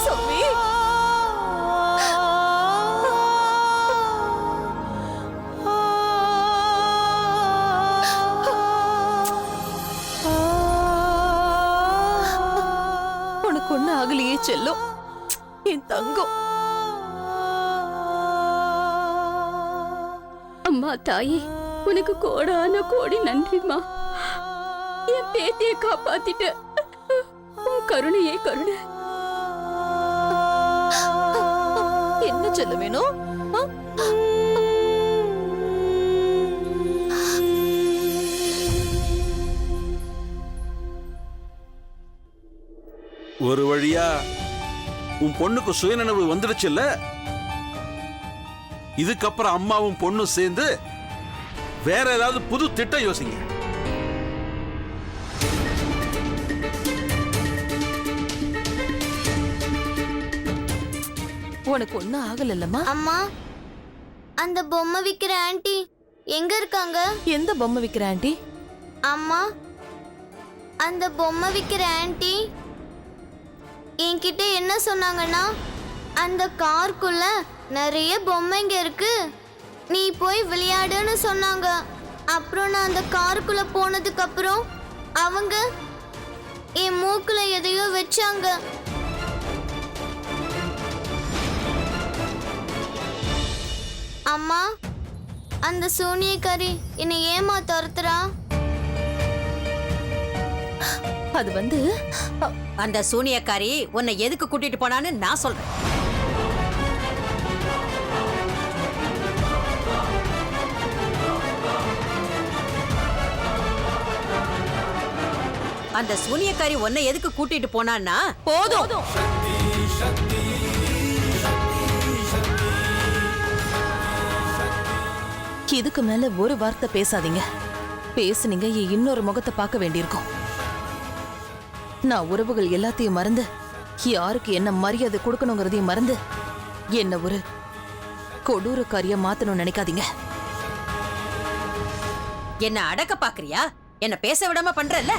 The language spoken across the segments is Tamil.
சௌமி, உனக்கு ஒண்ணு ஆகலையே செல்லும், என் தங்கம். அம்மா தாயே, உனக்கு கோடான கோடி நன்றிமா. என் பேத்தியை காப்பாத்திட்ட. உன் கருணையே கருணை. என்ன சொல்ல வேணும்? ஒரு வழியா உன் பொண்ணுக்கு சுயநினைவு வந்துடுச்சுல்ல. இதுக்கப்புறம் அம்மாவும் பொண்ணும் சேர்ந்து வேற ஏதாவது புது திட்டம் யோசிங்க. உனக்கு ஒண்ணும் ஆகலல்லம்மா? அம்மா, அந்த பொம்மை விக்கிற ஆன்ட்டி எங்க இருக்காங்க? எந்த பொம்மை விக்கிற ஆண்டி? அம்மா, அந்த பொம்மை விக்கிற ஆன்ட்டி என்கிட்ட என்ன சொன்னாங்கன்னா, அந்த காருக்குள்ள நிறைய பொம்மைங்க இருக்கு, நீ போய் விளையாடுன்னு சொன்னாங்க. அப்புறம் நான் அந்த காருக்குள்ள போனதுக்கு அப்புறம் அவங்க என் மூக்குல எதையோ வச்சாங்க. அம்மா, அந்த சூனியக்காரி என்னை ஏமா துரத்துறா? அது வந்து அந்த சூனியக்காரி உன்னை எதுக்கு கூட்டிட்டு போனான்னு நான் சொல்றேன். அந்த சூனியக்காரி உன்னை எதுக்கு கூட்டிட்டு போனான்னா போதும். இதுக்கு மேல ஒரு வார்த்தை பேசாதீங்க. பேசுனீங்க என் இன்னொரு முகத்தை பார்க்க வேண்டியிருக்கும். நான் உறவுகள் எல்லாத்தையும் மறந்து, யாருக்கு என்ன மரியாதை கொடுக்கணுங்கிறதையும் மறந்து, என்ன ஒரு கொடூரக்காரியா மாத்தணும்னு நினைக்காதீங்க. என்ன அடக்க பாக்குறியா? என்ன பேச விடாம பண்றல்ல?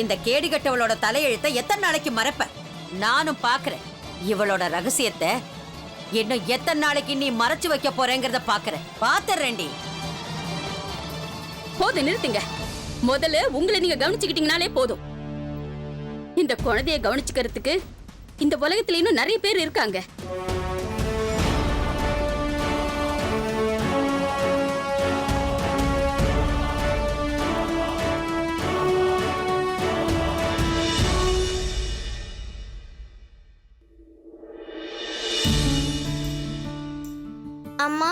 இந்த கேடிகட்டவளோட தலையெழுத்த எத்தனை நாளைக்கு மறைப்ப? நானும் பாக்குறேன். இவளோட ரகசியத்தை இன்னும் எத்தனை நாளைக்கு நீ மறைச்சு வைக்க போறேங்கிறத பாக்குறேன். பாத்துறேன்டி. போதும், நிறுத்துங்க. முதல்ல உங்களை நீங்க கவனிச்சுக்கிட்டீங்கனாலே போதும். இந்த குழந்தைய கவனிச்சுக்கிறதுக்கு இந்த உலகத்துல இன்னும் நிறைய பேர் இருக்காங்க. அம்மா,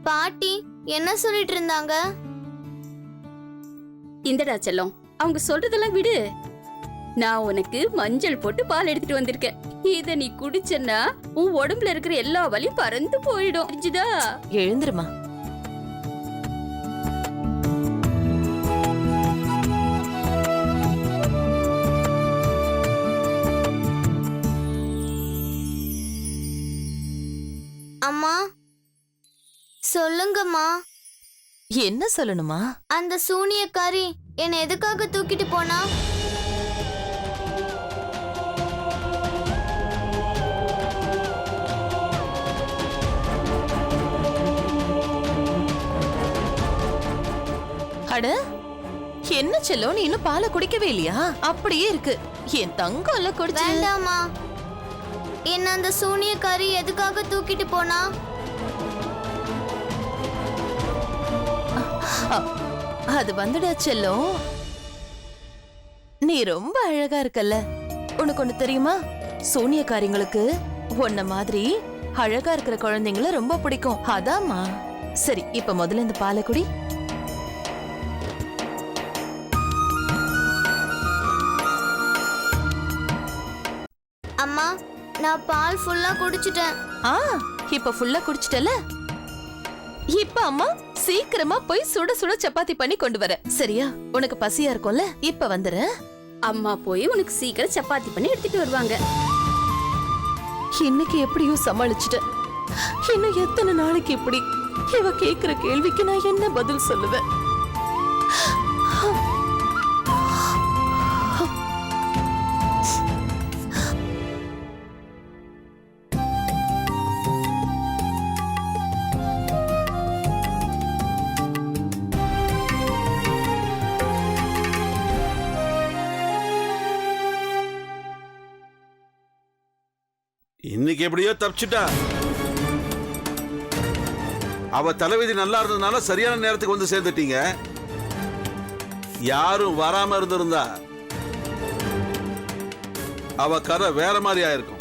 பாட்டி என்ன சொல்லிட்டு இருந்தாங்க? இந்தடா செல்லம், அவங்க சொல்றதெல்லாம் விடு. நான் உனக்கு மஞ்சள் போட்டு பால் எடுத்துட்டு வந்திருக்கேன். இத நீ குடிச்சன்னா உன் உடம்புல இருக்கிற எல்லா வலியும் பறந்து போயிடும். புரிஞ்சுதா? எழுந்துருமா. அம்மா, சொல்லுங்கம்மா. என்ன சொல்லணுமா? அந்த சூனியக்காரி என்னை எதுக்காக தூக்கிட்டு போனா? அட, என்ன செல்லம், நீ இன்னும் பாலை குடிக்கவே இல்லையா? அப்படியே இருக்கு. என் தங்கம் எல்லாம் குடிச்சு. வேண்டாமா, என்ன அந்த சூனியக்காரி எதுக்காக தூக்கிட்டு போனா? அது வந்துடா செல்லம், நீ ரொம்ப அழகா இருக்கல்ல. உனக்கு ஒண்ணு தெரியுமா? சூனியக்காரிங்களுக்கு உன்ன மாதிரி அழகா இருக்கிற குழந்தைங்கள ரொம்ப பிடிக்கும். அதாம்மா. சரி, இப்ப முதல்ல இந்த பாலை குடி. அம்மா, நான் பால் ஃபுல்லா குடிச்சிட்டேன். இப்ப ஃபுல்லா குடிச்சிட்டல. இப்ப அம்மா சீக்கிரமா போய் சுட சுட சப்பாத்தி பண்ணி கொண்டு வர. சரியா? உனக்கு பசியா இருக்கும்ல? இப்ப வந்துரு. அம்மா போய் உனக்கு சீக்கிரம் சப்பாத்தி பண்ணி எடுத்துட்டு வருவாங்க. இன்னைக்கு எப்படியோ சமாளிச்சுட்டேன். இன்னும் எத்தனை நாளைக்கு இப்படி? இவ கேக்குற கேள்விக்கு நான் என்ன பதில் சொல்லுவேன்? இன்னைக்கு எப்படியோ தப்பிச்சுட்டா. அவ தலைவிதி நல்லா இருந்ததுனால சரியான நேரத்துக்கு வந்து சேர்ந்துட்டீங்க. யாரும் வராம இருந்திருந்தா அவ கதை வேற மாதிரி ஆயிருக்கும்.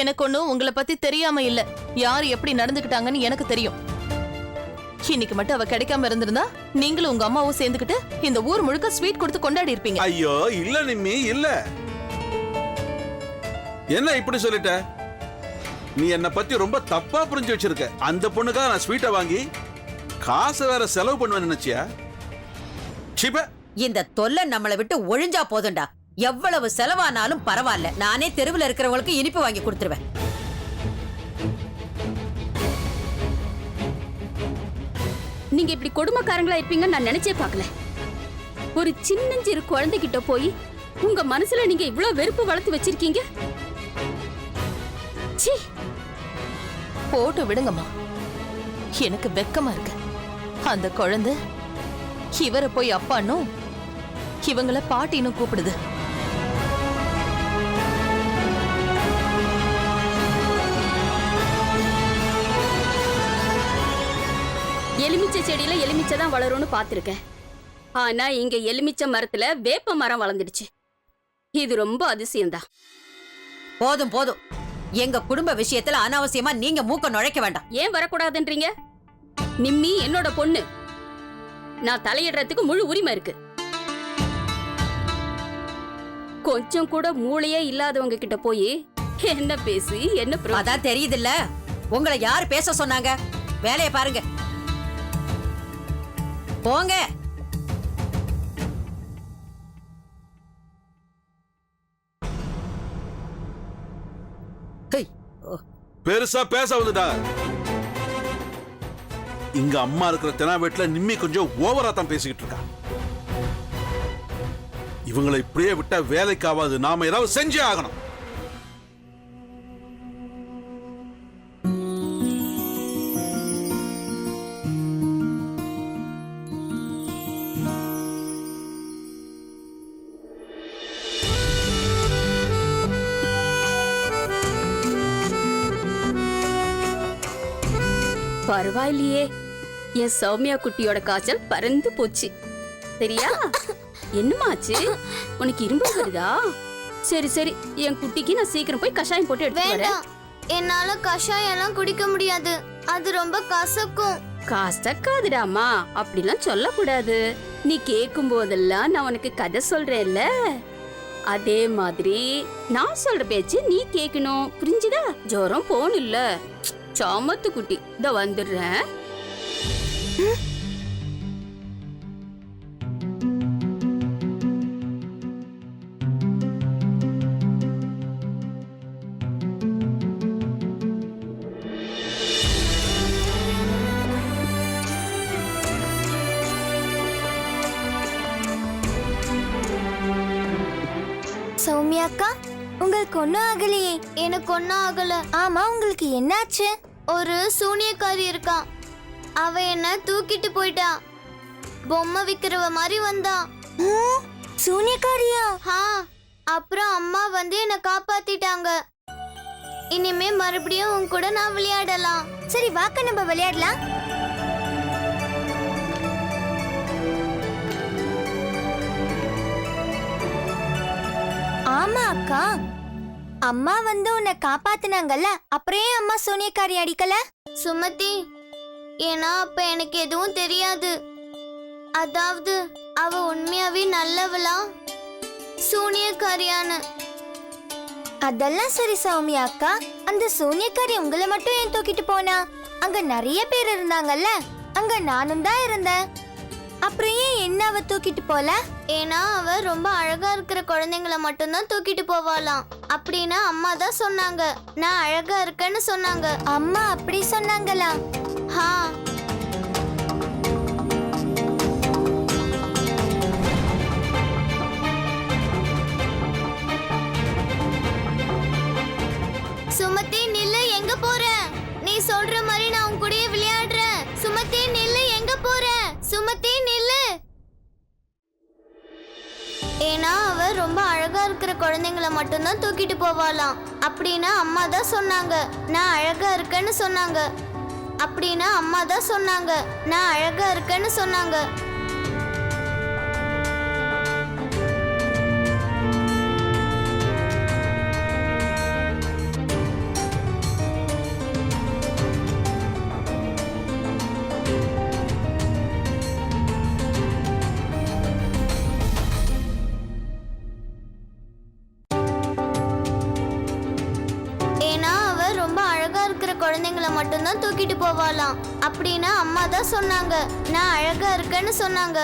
எனக்கு ஒண்ணும் உங்களை பத்தி தெரியாம இல்ல. யார் எப்படி நடந்துக்கிட்டாங்கன்னு எனக்கு தெரியும். இன்னைக்கு மட்டும் அவ கிடைக்காம இருந்திருந்தா நீங்களும் உங்க அம்மாவும் சேர்ந்துக்கிட்டு இந்த ஊர் முழுக்க ஸ்வீட் கொடுத்து கொண்டாடி இருப்பீங்க. ஐயோ இல்ல நிம்மி, இல்ல. என்ன இப்படி சொல்லிட்ட? நீ என்ன பத்தி ரொம்ப தப்பா புரிஞ்சு வச்சிருக்க. அந்த பொண்ணுக்காக நான் ஸ்வீட்டை வாங்கி காசை வேற செலவு பண்ணுவேன் நினைச்சியா? சிப, இந்த தொல்லை நம்மளை விட்டு ஒழிஞ்சா போதும்டா. எவ்வளவு செலவானாலும் பரவாயில்ல, நானே தெருவில் இருக்கிறவங்களுக்கு இனிப்பு வாங்கி கொடுத்துருவேன். நீங்க இப்படி கொடுமைக்காரங்களா இருப்பீங்கன்னு நான் நினைச்சே பார்க்கல. ஒரு சின்னஞ்சிறு குழந்தைகிட்ட போய் உங்க மனசுல நீங்க இவ்ளோ வெறுப்பு வளர்த்து வச்சிருக்கீங்க. சீ, போட்டு விடுங்கம்மா. எனக்கு வெக்கமா இருக்கு. அந்த குழந்தை இவரை போய் அப்பான்னும் இவங்கள பாட்டின்னு கூப்பிடுது. எலுமிச்சை செடியில எலுமிச்சை தான் வளரும்னு பார்த்திருக்கேன். ஆனா இங்க எலுமிச்சை மரத்துல வேப்ப மரம் வளர்ந்துடுச்சு. இது ரொம்ப அதிசயம்தான். போதும் போதும், எங்க குடும்ப விஷயத்துல அனாவசியமா நீங்க மூக்க நுழைக்க வேண்டாம். ஏன் வரக்கூடாதுன்றீங்க? நிம்மி என்னோட பொண்ணு. நான் தலையிடுறதுக்கு முழு உரிமை இருக்கு. கொஞ்சம் கூட மூளையே இல்லாதவங்க கிட்ட போய் என்ன பேசி என்ன அதான் தெரியுதுல்ல, உங்களை யாரு பேச சொன்னாங்க? வேலையை பாருங்க, போங்க. பெருசா பேச வந்துட்டாங்க. இங்க அம்மா இருக்கிற தெனா வீட்டுல நிம்மி கொஞ்சம் ஓவரா தான் பேசிக்கிட்டு இருக்கா. இவங்களை இப்படியே விட்டா வேலைக்கு ஆகாது. நாம ஏதாவது செஞ்சே ஆகணும். பரவாயில்லையே, என் சௌமியா குட்டியோட காய்ச்சல் பறந்து போச்சு. சரியா? என்னமாச்சு? உனக்கு இரும்பு வருதா? சரி சரி, என் குட்டிக்கு நான் சீக்கிரம் போய் கஷாயம் போட்டு எடுத்து வரேன். என்னால கஷாயம் எல்லாம் குடிக்க முடியாது. அது ரொம்ப கசக்கும். கசக்காதுடாமா, அப்படிலாம் சொல்லக்கூடாது. நீ கேட்கும் போதெல்லாம் நான் உனக்கு கதை சொல்றேன்ல, அதே மாதிரி நான் சொல்ற பேச்சு நீ கேட்கணும். புரிஞ்சுதா? ஜோரம் போகணும் இல்ல. சாமத்து குட்டி, இத வந்துடுறேன். சௌமியா அக்கா, உங்களுக்கு ஒன்னும் ஆகலையே? எனக்கு ஒன்னும் ஆகல. ஆமா, உங்களுக்கு என்னாச்சு? ஒரு சூனியக்காரி இருக்கா. அவ என்ன தூக்கிட்டு போயிட்டா. பொம்மை விக்கிறவ மாதிரி வந்தா. சூனியக்காரியா? அப்புறம் அம்மா வந்து என்ன காப்பாத்திட்டாங்க. இனிமே மறுபடியும் உன் கூட நான் விளையாடலாம். சரி வாக்க, நம்ம விளையாடலாம். ஆமா அக்கா, அம்மா வந்து உன்னை காப்பாத்தினாங்கல்ல, அப்புறம் ஏன் அம்மா சூனியக்காரி அடிக்கல? சுமதி, ஏன்னா அப்ப எனக்கு எதுவும் தெரியாது. அதாவது அவ உண்மையாவே நல்லவளா சூனியக்காரியான? அதெல்லாம் சரி சௌமியா அக்கா, அந்த சூனியக்காரி உங்களை மட்டும் ஏன் தூக்கிட்டு போனா? அங்க நிறைய பேர் இருந்தாங்கல்ல, அங்க நானும் தான் இருந்தேன். அப்புறம் ஏன் என்ன அவ தூக்கிட்டு போல? ஏன்னா அவ ரொம்ப அழகா இருக்கிற குழந்தைங்களை மட்டும்தான் தூக்கிட்டு போவாளாம். அப்படின்னா அம்மா தான் சொன்னாங்க. நான் அழகா இருக்கேன்னு சொன்னாங்க. அம்மா அப்படி சொன்னாங்களா? சுமதி நில்லு, எங்க போற? நீ சொல்ற மாதிரி நான் உன் கூடயே விளையாடுறேன். சுமதி நில்லு, எங்க போற? ரொம்ப அழகா இருக்கிற குழந்தைங்களை மட்டும்தான் தூக்கிட்டு போவாளாம். அப்படின்னா அம்மா தான் சொன்னாங்க நான் அழகா இருக்கேன்னு சொன்னாங்க. அப்படின்னா அம்மா தான் சொன்னாங்க நான் அழகா இருக்கேன்னு சொன்னாங்க. ஏன்னா அவ ரொம்ப அழகா இருக்கிற குழந்தைங்களை மட்டும்தான் தூக்கிட்டு போவாளாம். அப்படின்னா அம்மா தான் சொன்னாங்க நான் அழகா இருக்கேன்னு சொன்னாங்க.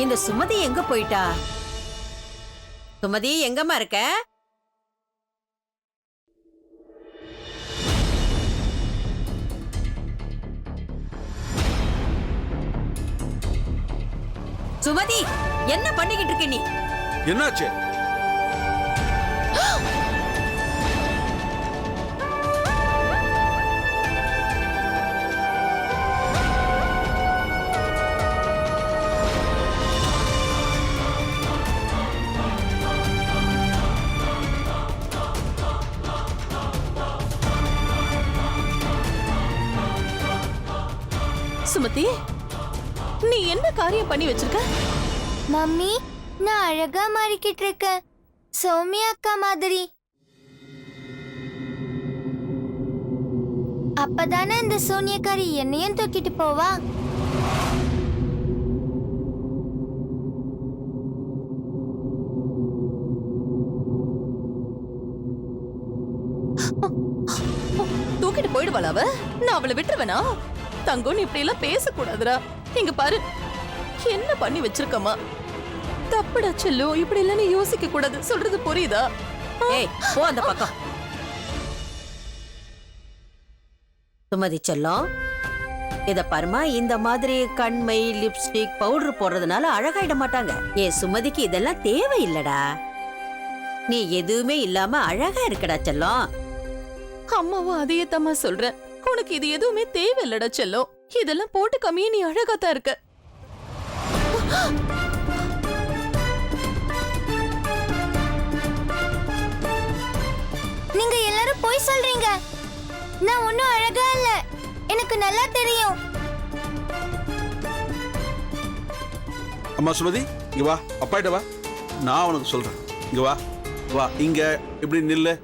இந்த சுமதி எங்க போயிட்டா? சுமதி எங்கம்மா இருக்க? சுமதி என்ன பண்ணிக்கிட்டு இருக்க நீ? என்னாச்சு? சுமதி, நீ என்ன காரியம் பண்ணி வச்சிருக்க? மம்மி, நான் அழகா மாறிக்கிட்டு இருக்கேன், சௌமியா அக்கா மாதிரி. அப்பதானே இந்த சோனியக்காரி என்னையும் தூக்கிட்டு போவா. தூக்கிட்டு போயிடுவாளா அவ? நான் அவளை விட்டுருவேனா? தங்கம், நீ இப்படி எல்லாம் பேசக்கூடாதுடா. இங்க பாரு, என்ன பண்ணி வச்சிருக்கமா? தப்புடா செல்லு, இப்படி எல்லாம் நீ யோசிக்க கூடாது. சொல்றது புரியுதா? ஏய், போ அந்த பக்கம். சுமதி செல்லம், இத பாருமா, இந்த மாதிரி கண்மை, லிப்ஸ்டிக், பவுடர் போடுறதுனால அழகாயிட மாட்டாங்க. ஏ சுமதிக்கு இதெல்லாம் தேவையில்லடா. நீ எதுவுமே இல்லாம அழகா இருக்கடா செல்லம். அம்மாவும் அதையே தம்மா சொல்றேன். உனக்கு இது எதுவுமே தேவையில்லடா செல்லம். இதெல்லாம் போட்டு கம்மியே நீ அழகாத்தான் இருக்க. நீங்க எல்லாரும் போய் சொல்றீங்க. நான் ஒன்னும் அழகா இல்ல, எனக்கு நல்லா தெரியும். அம்மா சுமதி, இங்க வா, அப்பாயிட்ட வா, நான் உனக்கு சொல்றேன். இங்க வா, வா, இங்க இப்படி நில்லு.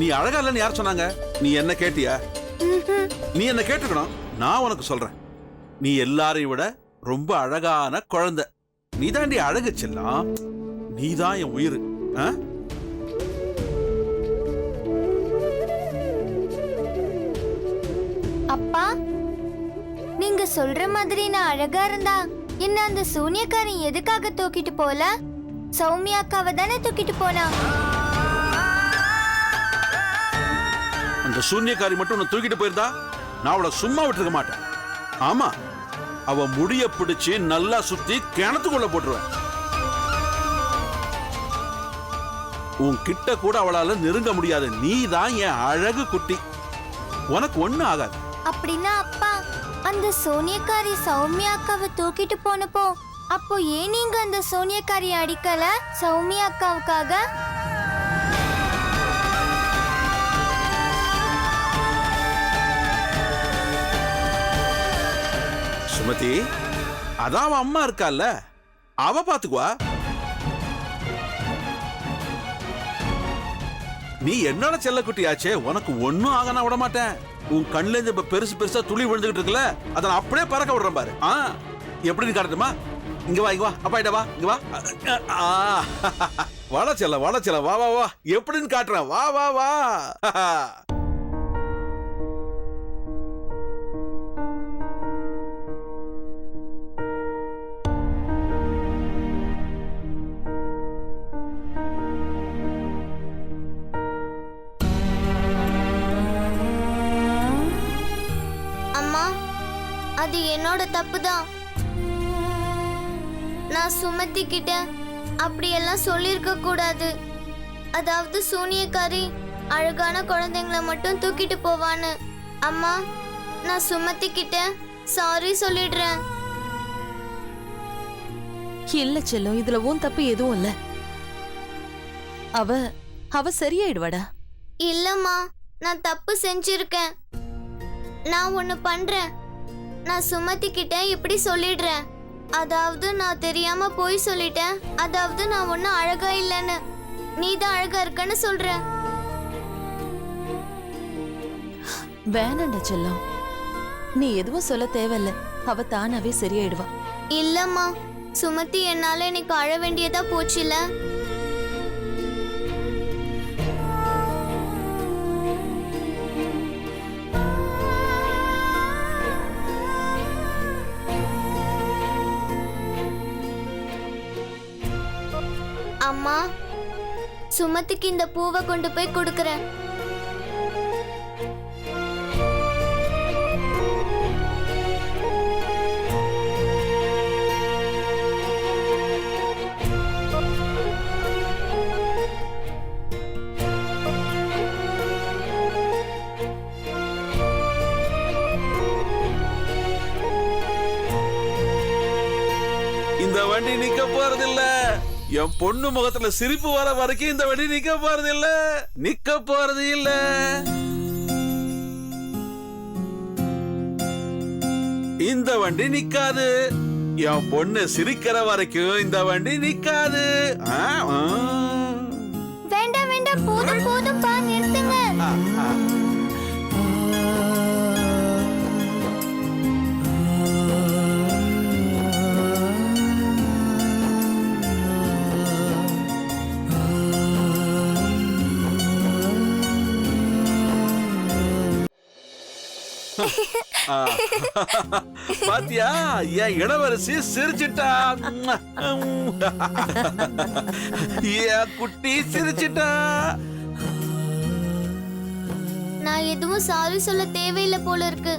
நீ அழகா இல்லன்னு யார் சொன்னாங்க? நீ என்ன கேட்டியா? நீ என்ன கேட்டுக்கணும். நான் உனக்கு சொல்றேன், நீ எல்லாரையும் விட ரொம்ப அழகான குழந்தை. நீ தாண்டி அழகு செல்லம். நீ தான் என் உயிர். அப்பா, நீங்க சொல்ற மாதிரி நான் அழகா இருந்தா என்ன அந்த சூனியக்காரி எதுக்காக தூக்கிட்டு போல? சௌமியா அக்காவை தானே தூக்கிட்டு போனா. அந்த சூன்யக்காரி மட்டும் உன்னை தூக்கிட்டு போயிருந்தா நான் அவளை சும்மா விட்டுருக்க மாட்டேன். ஆமா, அவ முடிய பிடிச்சு நல்லா சுத்தி கிணத்துக்குள்ள போட்டுருவேன். உன் கிட்ட கூட அவளால நெருங்க முடியாது. நீ தான் என் அழகு குட்டி. உனக்கு ஒண்ணு ஆகாது. அப்படின்னா அப்பா, அந்த சோனியக்காரி சௌமியா அக்காவை தூக்கிட்டு போனப்போ அப்போ ஏன் நீங்க அந்த சோனியக்காரி அடிக்கல? சௌமியா அக்காவுக்காக. சுமதி, அதான் அவன் அம்மா இருக்கால, அவ பாத்துக்குவா. நீ என்னோட செல்லக்குட்டியாச்சே, உனக்கு ஒன்னும் ஆகனா விட மாட்டேன். உன் கண்ணுல இருந்து இப்ப பெருசு பெருசா துளி விழுந்துகிட்டு இருக்குல்ல, அதை நான் அப்படியே பறக்க விடுறேன் பாரு. எப்படின்னு காட்டுமா? இங்க வா, இங்க வா, அப்பாயிட்ட வா, இங்க வா. வாடா செல்ல, வாடா செல்ல, வா வா வா, எப்படின்னு காட்டுறேன். வா வா வா. அது என்னோட தப்பு தான். நான் சுமதி கிட்ட அப்படியெல்லாம் சொல்லியிருக்க கூடாது. அதாவது சூனியக்காரி அழகான குழந்தைங்களை மட்டும் தூக்கிட்டு போவான்னு. அம்மா, நான் சுமதி கிட்ட சாரி சொல்லிடுறேன். இல்ல செல்லம், இதுல உன் தப்பு எதுவும் இல்ல. அவ சரியாயிடுவாடா. இல்லம்மா, நான் தப்பு செஞ்சிருக்கேன். நான் ஒண்ணு பண்றேன். நான் சுமதி கிட்ட இப்படி சொல்லிடுறேன். அதாவது நான் தெரியாம போய் சொல்லிட்டேன். அதாவது நான் ஒன்னும் அழகா இல்லைன்னு, நீ தான் அழகா இருக்கன்னு சொல்றேன். வேணாண்டா செல்லம், நீ எதுவும் சொல்ல தேவையில்ல. அவ தானாவே சரியாயிடுவா. இல்லம்மா, சுமதி என்னால எனக்கு அழ வேண்டியதா போச்சுல. அம்மா, சுமதிக்கு இந்த பூவை கொண்டு போய் கொடுக்கறேன். இந்த வண்டி நிக்க போறதில்ல. என் பொண்ணு முகத்துல சிரிப்பு வர வரைக்கும் இந்த வண்டி நிக்க போறதில்ல. நிக்க போறது இல்ல. இந்த வண்டி நிக்காது. என் பொண்ணு சிரிக்கிற வரைக்கும் இந்த வண்டி நிக்காது. வேண்டாம் வேண்டாம், போதும் போதும் பா, நிறுத்துங்க. பாத்தியா, என் இளவரசி சிரிச்சிட்டா. என் குட்டி சிரிச்சிட்டா. நான் எதுவும் சாரி சொல்ல தேவையில்லை போல இருக்கு.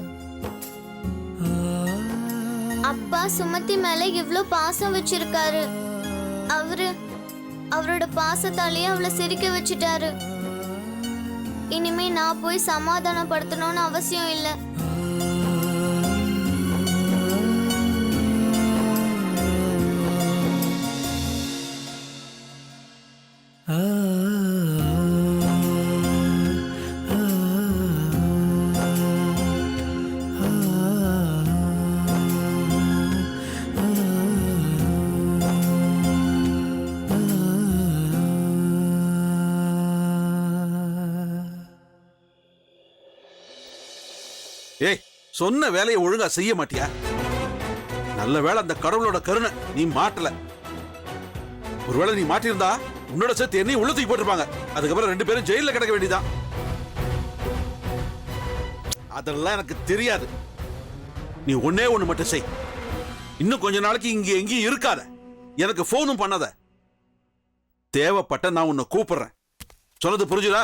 அப்பா சுமதி மேல இவ்ளோ பாசம் வச்சிருக்காரு. அவரோட பாசத்தாலேயே அவளை சிரிக்க வச்சிட்டாரு. இனிமே நான் போய் சமாதானப்படுத்தணும்னு அவசியம் இல்லை. ஏய், சொன்ன வேலையை ஒழுங்கா செய்ய மாட்டியா? நல்ல வேளை அந்த கடவுளோட கருணை நீ மாட்டல. ஒருவேளை நீ மாட்டிருந்தா உன்னோட சேர்த்து என்னையும் உள்ள தூக்கி போட்டிருப்பாங்க. அதுக்கப்புறம் 2 பேரும் ஜெயில கிடக்க வேண்டியதான். அதெல்லாம் எனக்கு தெரியாது. நீ ஒன்னே ஒண்ணு மட்டும் செய். இன்னும் கொஞ்ச நாளைக்கு இங்க எங்கேயும் இருக்காத. எனக்கு போனும் பண்ணாத. தேவைப்பட்ட நான் உன்னை கூப்பிடுறேன். சொன்னது புரிஞ்சுதா?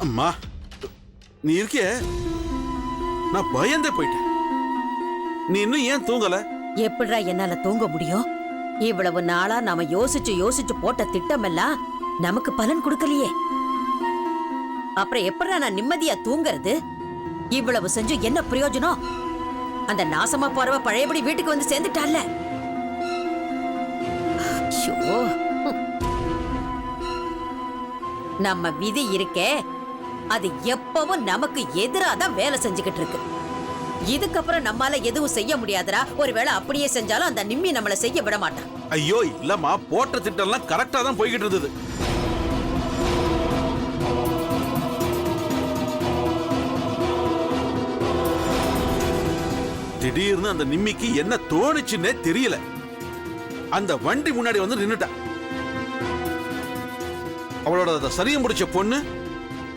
அம்மா, நீ இருக்கிய, நான் பயந்தே போயிட்டேன். நீ இன்னும் ஏன் தூங்கல? எப்படிடா என்னால தூங்க முடியும்? இவ்வளவு நாளா நாம யோசிச்சு போட்ட திட்டம் எல்லாம் நமக்கு பலன் கொடுக்கலையே. அப்புறம் எப்படிடா நான் நிம்மதியா தூங்குறது? இவ்வளவு செஞ்சு என்ன பிரயோஜனம்? அந்த நாசமா போறவ பழையபடி வீட்டுக்கு வந்து சேர்ந்துட்டால. நம்ம விதி இருக்கே, அது எப்பவும் நமக்கு எதிராதான் வேலை செஞ்சுக்கிட்டு இருக்கு. இதுக்கப்புறம் நம்மால எதுவும் செய்ய முடியாதரா? ஒருவேளை அப்படியே செஞ்சாலும் அந்த நிம்மி நம்மள செய்ய விட மாட்டான். ஐயோ இல்லம்மா, போட்ட திட்டம் எல்லாம் கரெக்டா தான் போய்கிட்டு இருந்தது. திடீர்னு அந்த நிம்மிக்கு என்ன தோணுச்சுன்னே தெரியல. அந்த வண்டி முன்னாடி வந்து நின்னுட்டா. அவளோட சரியம் முடிச்ச பொண்ணு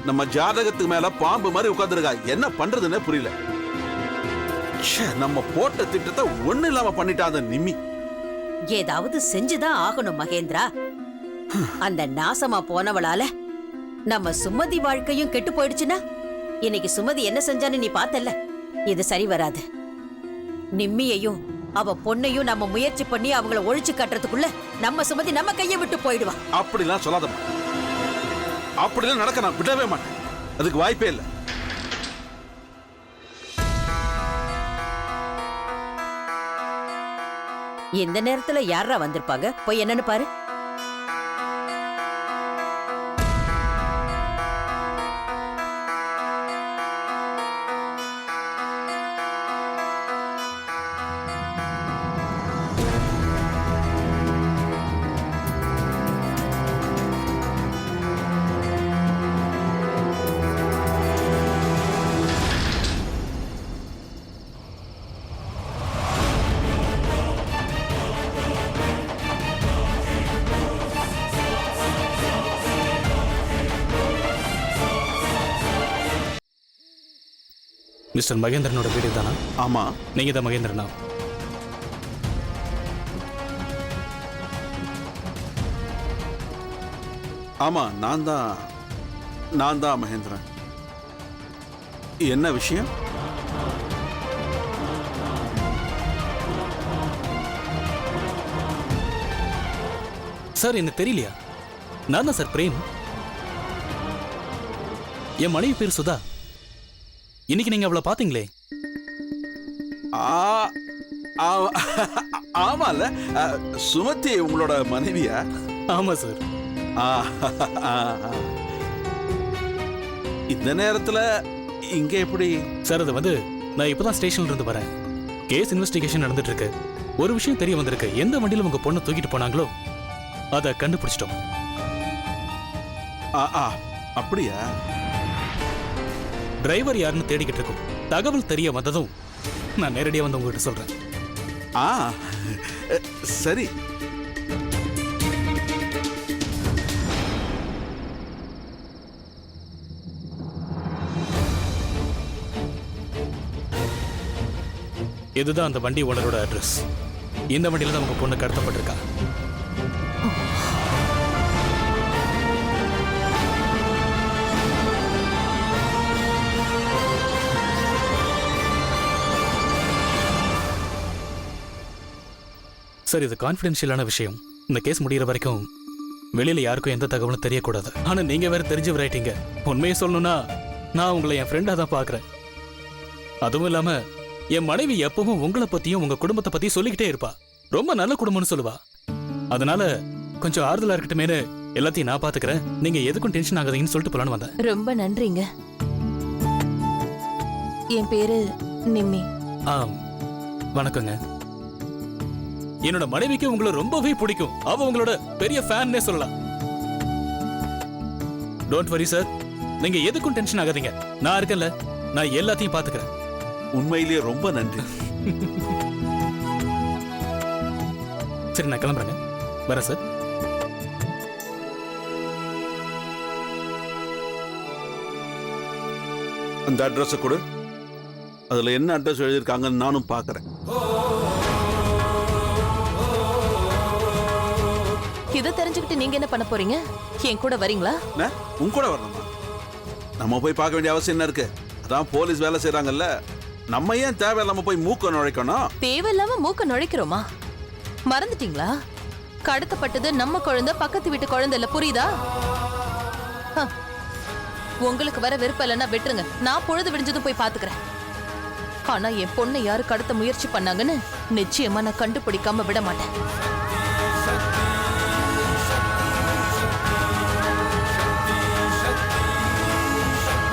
நம்ம ஜாதகத்துக்கு மேல பாம்பு மாதிரி உட்கார்ந்துருக்கா. என்ன பண்றதுன்னு புரியல. ச்சே, நம்ம போட்ட திட்டத்தை ஒண்ணு இல்லாம பண்ணிட்டா அந்த நிம்மி. ஏதாவது செஞ்சுதான் ஆகணும் மகேந்திரா. அந்த நாசமா போனவளால நம்ம சுமதி வாழ்க்கையும் கெட்டு போயிடுச்சுன்னா இன்னைக்கு சுமதி என்ன செஞ்சான்னு நீ பார்த்தல்ல. இது சரி வராது. நிம்மியையும் அவ பொண்ணையும் நம்ம முயற்சி பண்ணி அவங்கள ஒழிச்சு கட்டுறதுக்குள்ள நம்ம சுமதி நம்ம கையை விட்டு போயிடுவா. அப்படிலாம் சொல்லாதம்மா. அப்படிலாம் நடக்க நான் விடவே மாட்டேன். அதுக்கு வாய்ப்பே இல்லை. இந்த நேரத்துல யாரா வந்திருப்பாங்க? போய் என்னன்னு பாரு. மிஸ்டர் மகேந்திரனோட வீடு தானா? ஆமா. நீங்க தான் மகேந்திரனா? ஆமா, நான் தான் மகேந்திரன். என்ன விஷயம்? சார் என்ன தெரியலையா? நான் தான் சார் பிரேம். என் மனைவி பேர் சுதா. இன்னைக்கு நீங்க அவளை பாத்தீங்களே? ஆமால, சுமதி உங்களோட மனைவியா? ஆமா சார். இந்த நேரத்துல இங்க எப்படி? சார் அது வந்து நான் இப்பதான் ஸ்டேஷன்ல இருந்து வரேன். கேஸ் இன்வெஸ்டிகேஷன் நடந்துட்டு இருக்கு. ஒரு விஷயம் தெரிய வந்திருக்கு. எந்த வண்டியில உங்க பொண்ணை தூக்கிட்டு போனாங்களோ அதை கண்டுபிடிச்சிட்டோம். அப்படியா? டிரைவர் யாருன்னு தேடிக்கிட்டு இருக்கோம். தகவல் தெரிய வந்ததும் நான் நேரடியா வந்து உங்ககிட்ட சொல்றேன். சரி. இதுதான் அந்த வண்டி ஓனரோட அட்ரஸ். இந்த வண்டியில தான் உங்க பொண்ணு கடத்தப்பட்டிருக்கா. சார் இது கான்ஃபிடென்ஷியலான விஷயம். இந்த கேஸ் முடிகிற வரைக்கும் வெளியில யாருக்கும் எந்த தகவலும் தெரியக்கூடாது. ஆனா நீங்க வேற தெரிஞ்சவராயிட்டீங்க. உண்மையை சொல்லணும்னா நான் உங்களை என் ஃப்ரெண்டா தான் பாக்குறேன். அதுவும் இல்லாம என் மனைவி எப்பவும் உங்களை பத்தியும் உங்க குடும்பத்தை பத்தியும் சொல்லிக்கிட்டே இருப்பா. ரொம்ப நல்ல குடும்பம்னு சொல்லுவா. அதனால கொஞ்சம் ஆறுதலா இருக்கட்டுமேனு எல்லாத்தையும் நான் பாத்துக்கிறேன். நீங்க எதுக்கும் டென்ஷன் ஆகாதீங்கன்னு சொல்லிட்டு போலான்னு வந்தேன். ரொம்ப நன்றிங்க. என் பேரு நிம்மி. வணக்கங்க. என்னோட மனைவிக்கு உங்களை ரொம்பவே பிடிக்கும். அவ உங்களோட பெரிய ஃபேன்னே சொல்லலாம். Don't worry sir. நீங்க எதுக்கும் டென்ஷன் ஆகாதீங்க. நான் இருக்கேன்ல, நான் எல்லாத்தையும் பாத்துக்கிறேன். உண்மையிலேயே ரொம்ப நன்றி. சரி நான் கிளம்புறேங்க. வரேன் சார். அந்த அட்ரஸ் கொடு. அதுல என்ன அட்ரஸ் எழுதியிருக்காங்கன்னு நானும் பாக்குறேன். இதை தெரிஞ்சுக்கிட்டு நீங்க என்ன பண்ண போறீங்க? என் கூட வரீங்களா? உன் கூட வரணுமா? நம்ம போய் பார்க்க வேண்டிய அவசியம் என்ன இருக்கு? அதான் போலீஸ் வேலை செய்யறாங்கல்ல. நம்ம ஏன் தேவையில்லாம போய் மூக்க நுழைக்கணும்? தேவையில்லாம மூக்க நுழைக்கிறோமா? மறந்துட்டீங்களா? கடத்தப்பட்டது நம்ம குழந்தை, பக்கத்து வீட்டு குழந்தை இல்ல. புரியுதா? உங்களுக்கு வர விருப்பம் இல்லைன்னா விட்டுருங்க. நான் பொழுது விடிஞ்சதும் போய் பாத்துக்கிறேன். ஆனா என் பொண்ணை யாரு கடத்த முயற்சி பண்ணாங்கன்னு நிச்சயமா நான் கண்டுபிடிக்காம விட மாட்டேன்.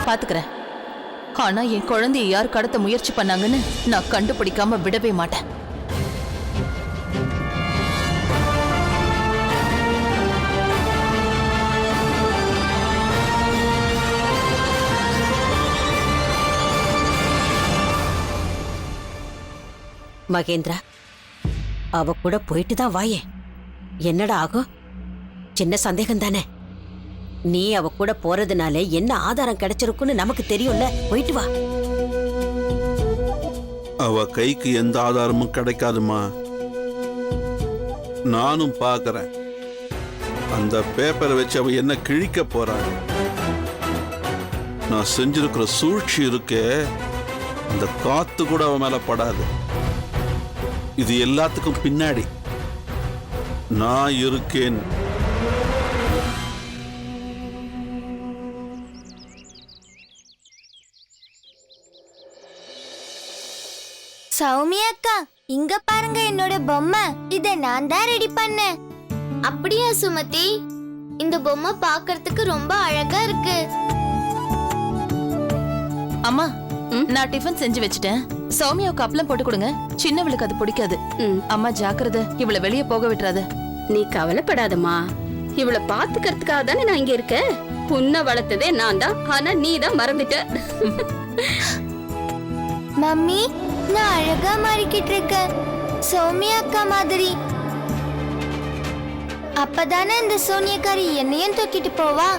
பாத்துக்கிறேன். ஆனா என் குழந்தைய யார் கடத்த முயற்சி பண்ணாங்கன்னு நான் கண்டுபிடிக்காம விடவே மாட்டேன். மகேந்திரா, அவ கூட போயிட்டு தான் வாயே. என்னடா ஆகும்? சின்ன சந்தேகம் தானே. நீ அவ கூட போறதுனால என்ன ஆதாரம் கிடைச்சிருக்குன்னு நமக்கு தெரியும்ல. போயிட்டு வா. அவ கைக்கு எந்த ஆதாரமும் கிடைக்காதுமா. நானும் பார்க்கறேன். அந்த பேப்பரை வச்சு அவ என்ன கிழிக்க போறாங்க. நான் செஞ்சிருக்கிற சூழ்ச்சி இருக்கே, அந்த காத்து கூட அவ மேல படாது. இது எல்லாத்துக்கும் பின்னாடி நான் இருக்கேன். சௌமியா அக்கா, இங்க பாருங்க என்னோட பொம்மை. இத நான் தான் ரெடி பண்ணேன். அப்படியா சுமதி? இந்த பொம்மை பார்க்கிறதுக்கு ரொம்ப அழகா இருக்கு. அம்மா, நான் டிஃபன் செஞ்சு வச்சிட்டேன். சௌமியாவுக்கு அப்பளம் போட்டு கொடுங்க. சின்னவளுக்கு அது பிடிக்காது. அம்மா ஜாக்கிரதை, இவளை வெளியே போக விட்டுறாத. நீ கவலைப்படாதம்மா. இவளை பாத்துக்கிறதுக்காக தானே நான் இங்க இருக்கேன். புண்ண வளர்த்ததே நான் தான். ஆனா நீ தான் மறந்துட்ட. மம்மி, நான் அழகா மாறிக்கிட்டு இருக்கேன், சௌமியா அக்கா மாதிரி. அப்பதானே இந்த சோனியக்காரி என்னையும் தூக்கிட்டு போவா.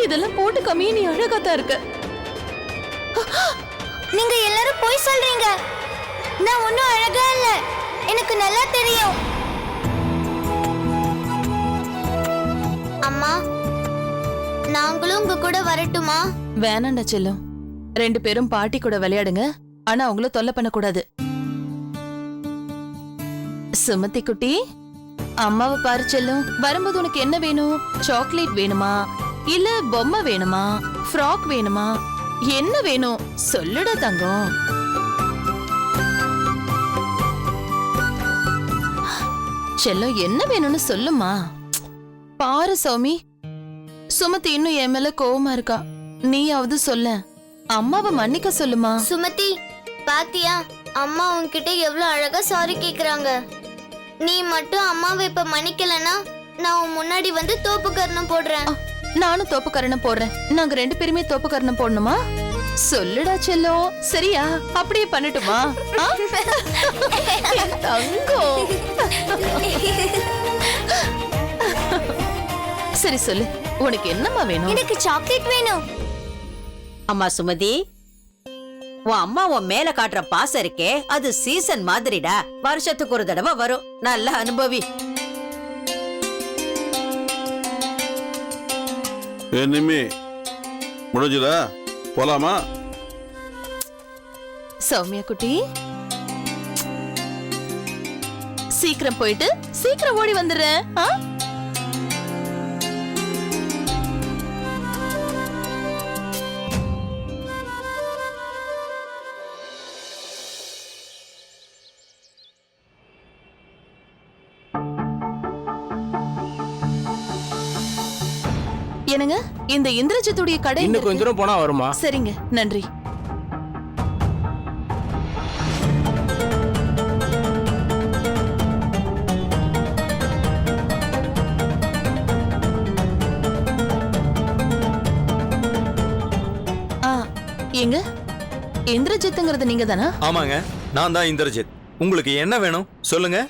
இதெல்லாம் போட்டு கம்மியா நீ அழகா தான் இருக்க. நீங்க எல்லாரும் போய் சொல்றீங்க. நான் ஒன்னும் அழகா இல்ல, எனக்கு நல்லா தெரியும். அம்மா, நாங்களும் உங்க கூட வரட்டுமா? வேணாண்டா செல்லம். 2 பேரும் பாட்டி கூட விளையாடுங்க. ஆனா அவங்கள தொல்லை பண்ணக்கூடாது. சுமதி குட்டி, அம்மாவை பாரு செல்லம். வரும்போது உனக்கு என்ன வேணும்? சாக்லேட் வேணுமா, இல்ல பொம்மை வேணுமா, ஃப்ராக் வேணுமா, என்ன வேணும் சொல்லுடா தங்கம். செல்லம், என்ன வேணும்னு சொல்லுமா. பாரு சௌமி, சுமதி இன்னும் என் மேல கோவமா இருக்கா. நீயாவது சொல்ல. அம்மாவை மன்னிக்க சொல்லுமா. சுமதி, பாத்தியா அம்மா உன்கிட்ட எவ்வளவு அழகா சாரி கேக்குறாங்க. நீ மட்டும் அம்மாவை இப்ப மன்னிக்கலனா நான் உன் முன்னாடி வந்து தோப்பு கரணம் போடுறேன். நானும் தோப்பு கரணம் போடுறேன். நாங்க 2 பேருமே தோப்பு கரணம் போடணுமா? சொல்லுடா செல்லம். சரியா? அப்படியே பண்ணட்டுமா? தங்கம். சரி சொல்லு, உனக்கு என்னம்மா வேணும்? எனக்கு சாக்லேட் வேணும். அம்மா சுமதி, உன் அம்மா உன் மேல காட்டுற பாசம் இருக்கே, அது சீசன் மாதிரிடா. வருஷத்துக்கு ஒரு தடவை வரும். நல்ல அனுபவி. இனிமே முடிஞ்சதா? போலாமா? சௌமியா குட்டி, சீக்கிரம் போயிட்டு சீக்கிரம் ஓடி வந்துடுறேன். என்னங்க, இந்த இந்திரஜித்துடைய கடை இன்னும் கொஞ்ச தூரம் போனா வருமா? சரிங்க, நன்றி. ஏங்க, இந்திரஜித்ங்கிறது நீங்க தானா? ஆமாங்க, நான் தான் இந்திரஜித். உங்களுக்கு என்ன வேணும் சொல்லுங்க.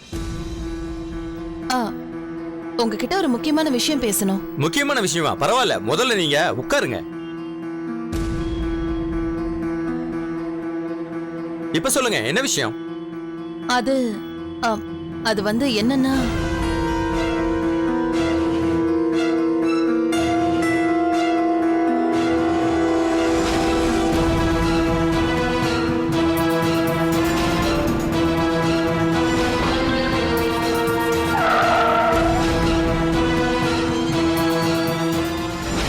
உங்ககிட்ட ஒரு முக்கியமான விஷயம் பேசணும். முக்கியமான விஷயமா? பரவாயில்ல, முதல்ல நீங்க உட்காருங்க. இப்ப சொல்லுங்க, என்ன விஷயம்? அது வந்து என்னன்னா,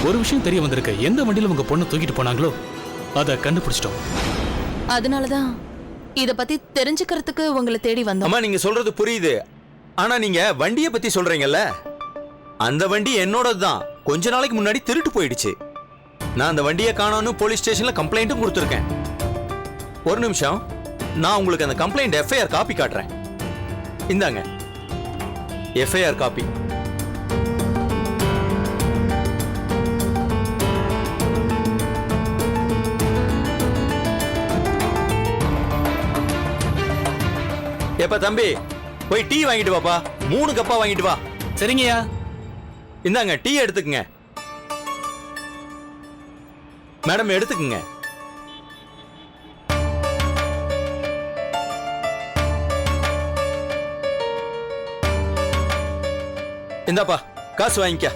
ஒரு விஷயம் தெரிய வந்திருக்கு. எந்த வண்டியில உங்க பொண்ணு தூக்கிட்டு போனாங்களோ அதை கண்டுபிடிச்சிட்டோம். அதனாலதான் இத பத்தி தெரிஞ்சுக்கிறதுக்கு உங்களை தேடி வந்தோம். அம்மா, நீங்க சொல்றது புரியுது. ஆனா நீங்க வண்டியை பத்தி சொல்றீங்கல்ல, அந்த வண்டி என்னோடதுதான். கொஞ்ச நாளைக்கு முன்னாடி திருட்டு போயிடுச்சு. நான் அந்த வண்டியை காணோம்னு போலீஸ் ஸ்டேஷன்ல கம்ப்ளைண்ட்டும் கொடுத்துருக்கேன். ஒரு நிமிஷம், நான் உங்களுக்கு அந்த கம்ப்ளைண்ட் எஃப்ஐஆர் காப்பி காட்டுறேன். இந்தாங்க எஃப்ஐஆர் காப்பி. எப்ப தம்பி, போய் டீ வாங்கிட்டு வாப்பா. 3 கப்பா வாங்கிட்டு வா. சரிங்கய்யா. இந்தாங்க டீ எடுத்துக்கங்க. மேடம் எடுத்துக்கங்க. இந்தாப்பா காசு வாங்கிக்க.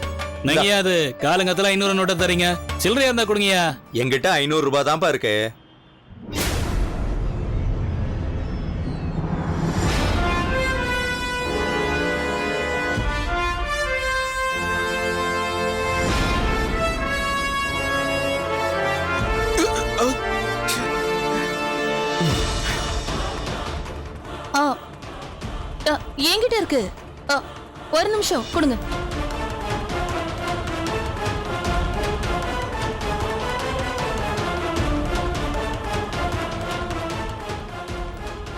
நீங்க அது காலங்கத்துல 500 நோட்டை தரீங்க, சில்லறையா இருந்தா கொடுங்கயா. என்கிட்ட 500 ரூபாய் தான்ப்பா இருக்கு. ஆ, என்கிட்ட இருக்கு. ஒரு நிமிஷம் கொடுங்க.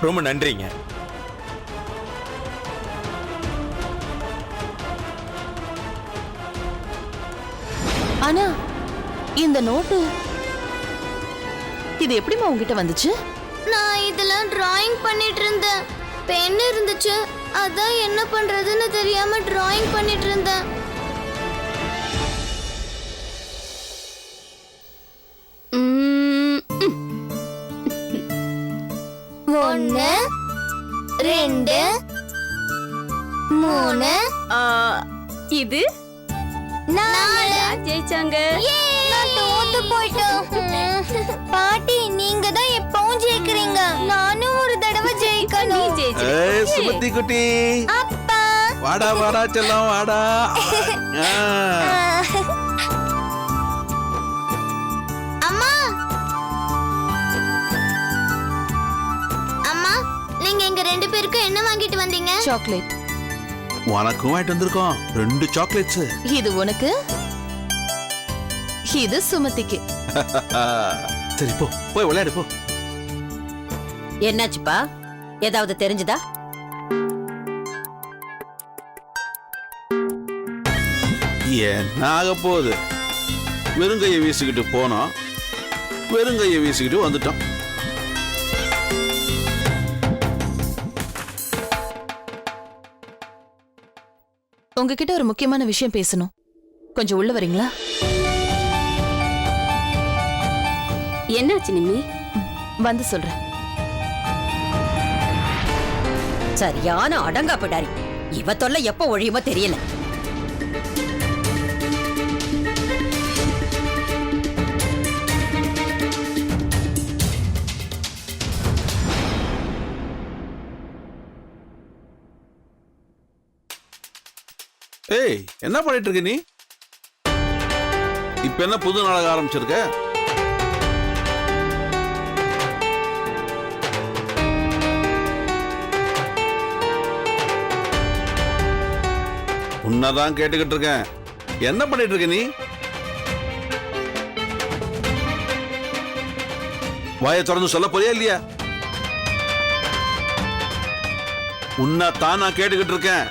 ரொம்ப நன்றிங்க. ஆனா இந்த நோட்டு இது எப்படிமா உங்ககிட்ட வந்துச்சு? நான் இதெல்லாம் டிராயிங் பண்ணிட்டு இருந்தேன். பென் இருந்துச்சு, அதான் என்ன பண்றதுன்னு தெரியாம டிராயிங் பண்ணிட்டு இருந்தேன். ம், 1 2 3 இது 4. ஜெயிச்சாங்க. நான் தோத்து போயிட்டேன். பாட்டி நீங்க தான் எப்பவும் ஜெயிக்கிறீங்க. நானும் ஒரு தடவை நீ ஜெயிக்கணும். ஏய் சுமதி குட்டி, அப்பா வாடா வாடா செல்லம் வாடா. அம்மா அம்மா நீங்க எங்க 2 பேருக்கும் என்ன வாங்கிட்டு வந்தீங்க? சாக்லேட். உனக்கும் வாங்கிட்டு வந்திருக்கோம் 2 சாக்லேட்ஸ். இது உனக்கு, இது சுமதிக்கு. சரி போ, போய் விளையாடு போ. என்னாச்சுப்பா, ஏதாவது தெரிஞ்சுதா? என்ன ஆக போகுது? வெறுங்கையை வீசிக்கிட்டு போனோம், வெறுங்கையை வீசிக்கிட்டு வந்துட்டோம். உங்ககிட்ட ஒரு முக்கியமான விஷயம் பேசணும். கொஞ்சம் உள்ள வரீங்களா? என்னாச்சு நிம்மி? வந்து சொல்றேன். சரியான அடங்கா பிடாரி. இவ தொல்லை எப்ப ஒழியுமோ தெரியல. ஏய் என்ன பண்ணிட்டு இருக்க நீ? இப்ப என்ன புது நாடகம் ஆரம்பிச்சிருக்க? உன்னதான் கேட்டுக்கிட்டு இருக்கேன். என்ன பண்ணிட்டு இருக்க நீ? வாயை திறந்து சொல்ல போறியா இல்லையா? உன்னதான் நான் கேட்டுக்கிட்டு இருக்கேன்.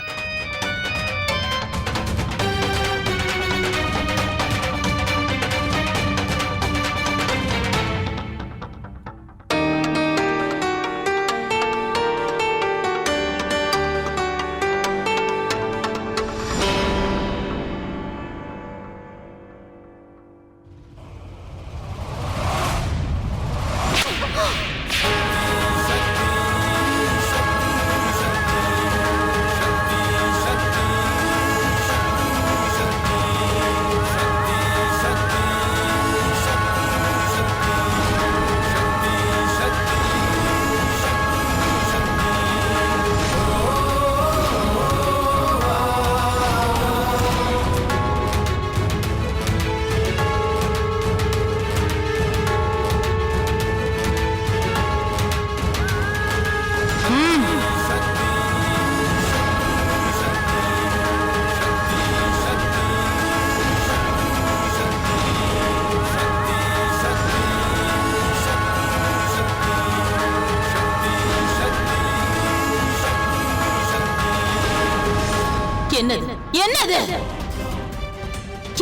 என்னது என்னது?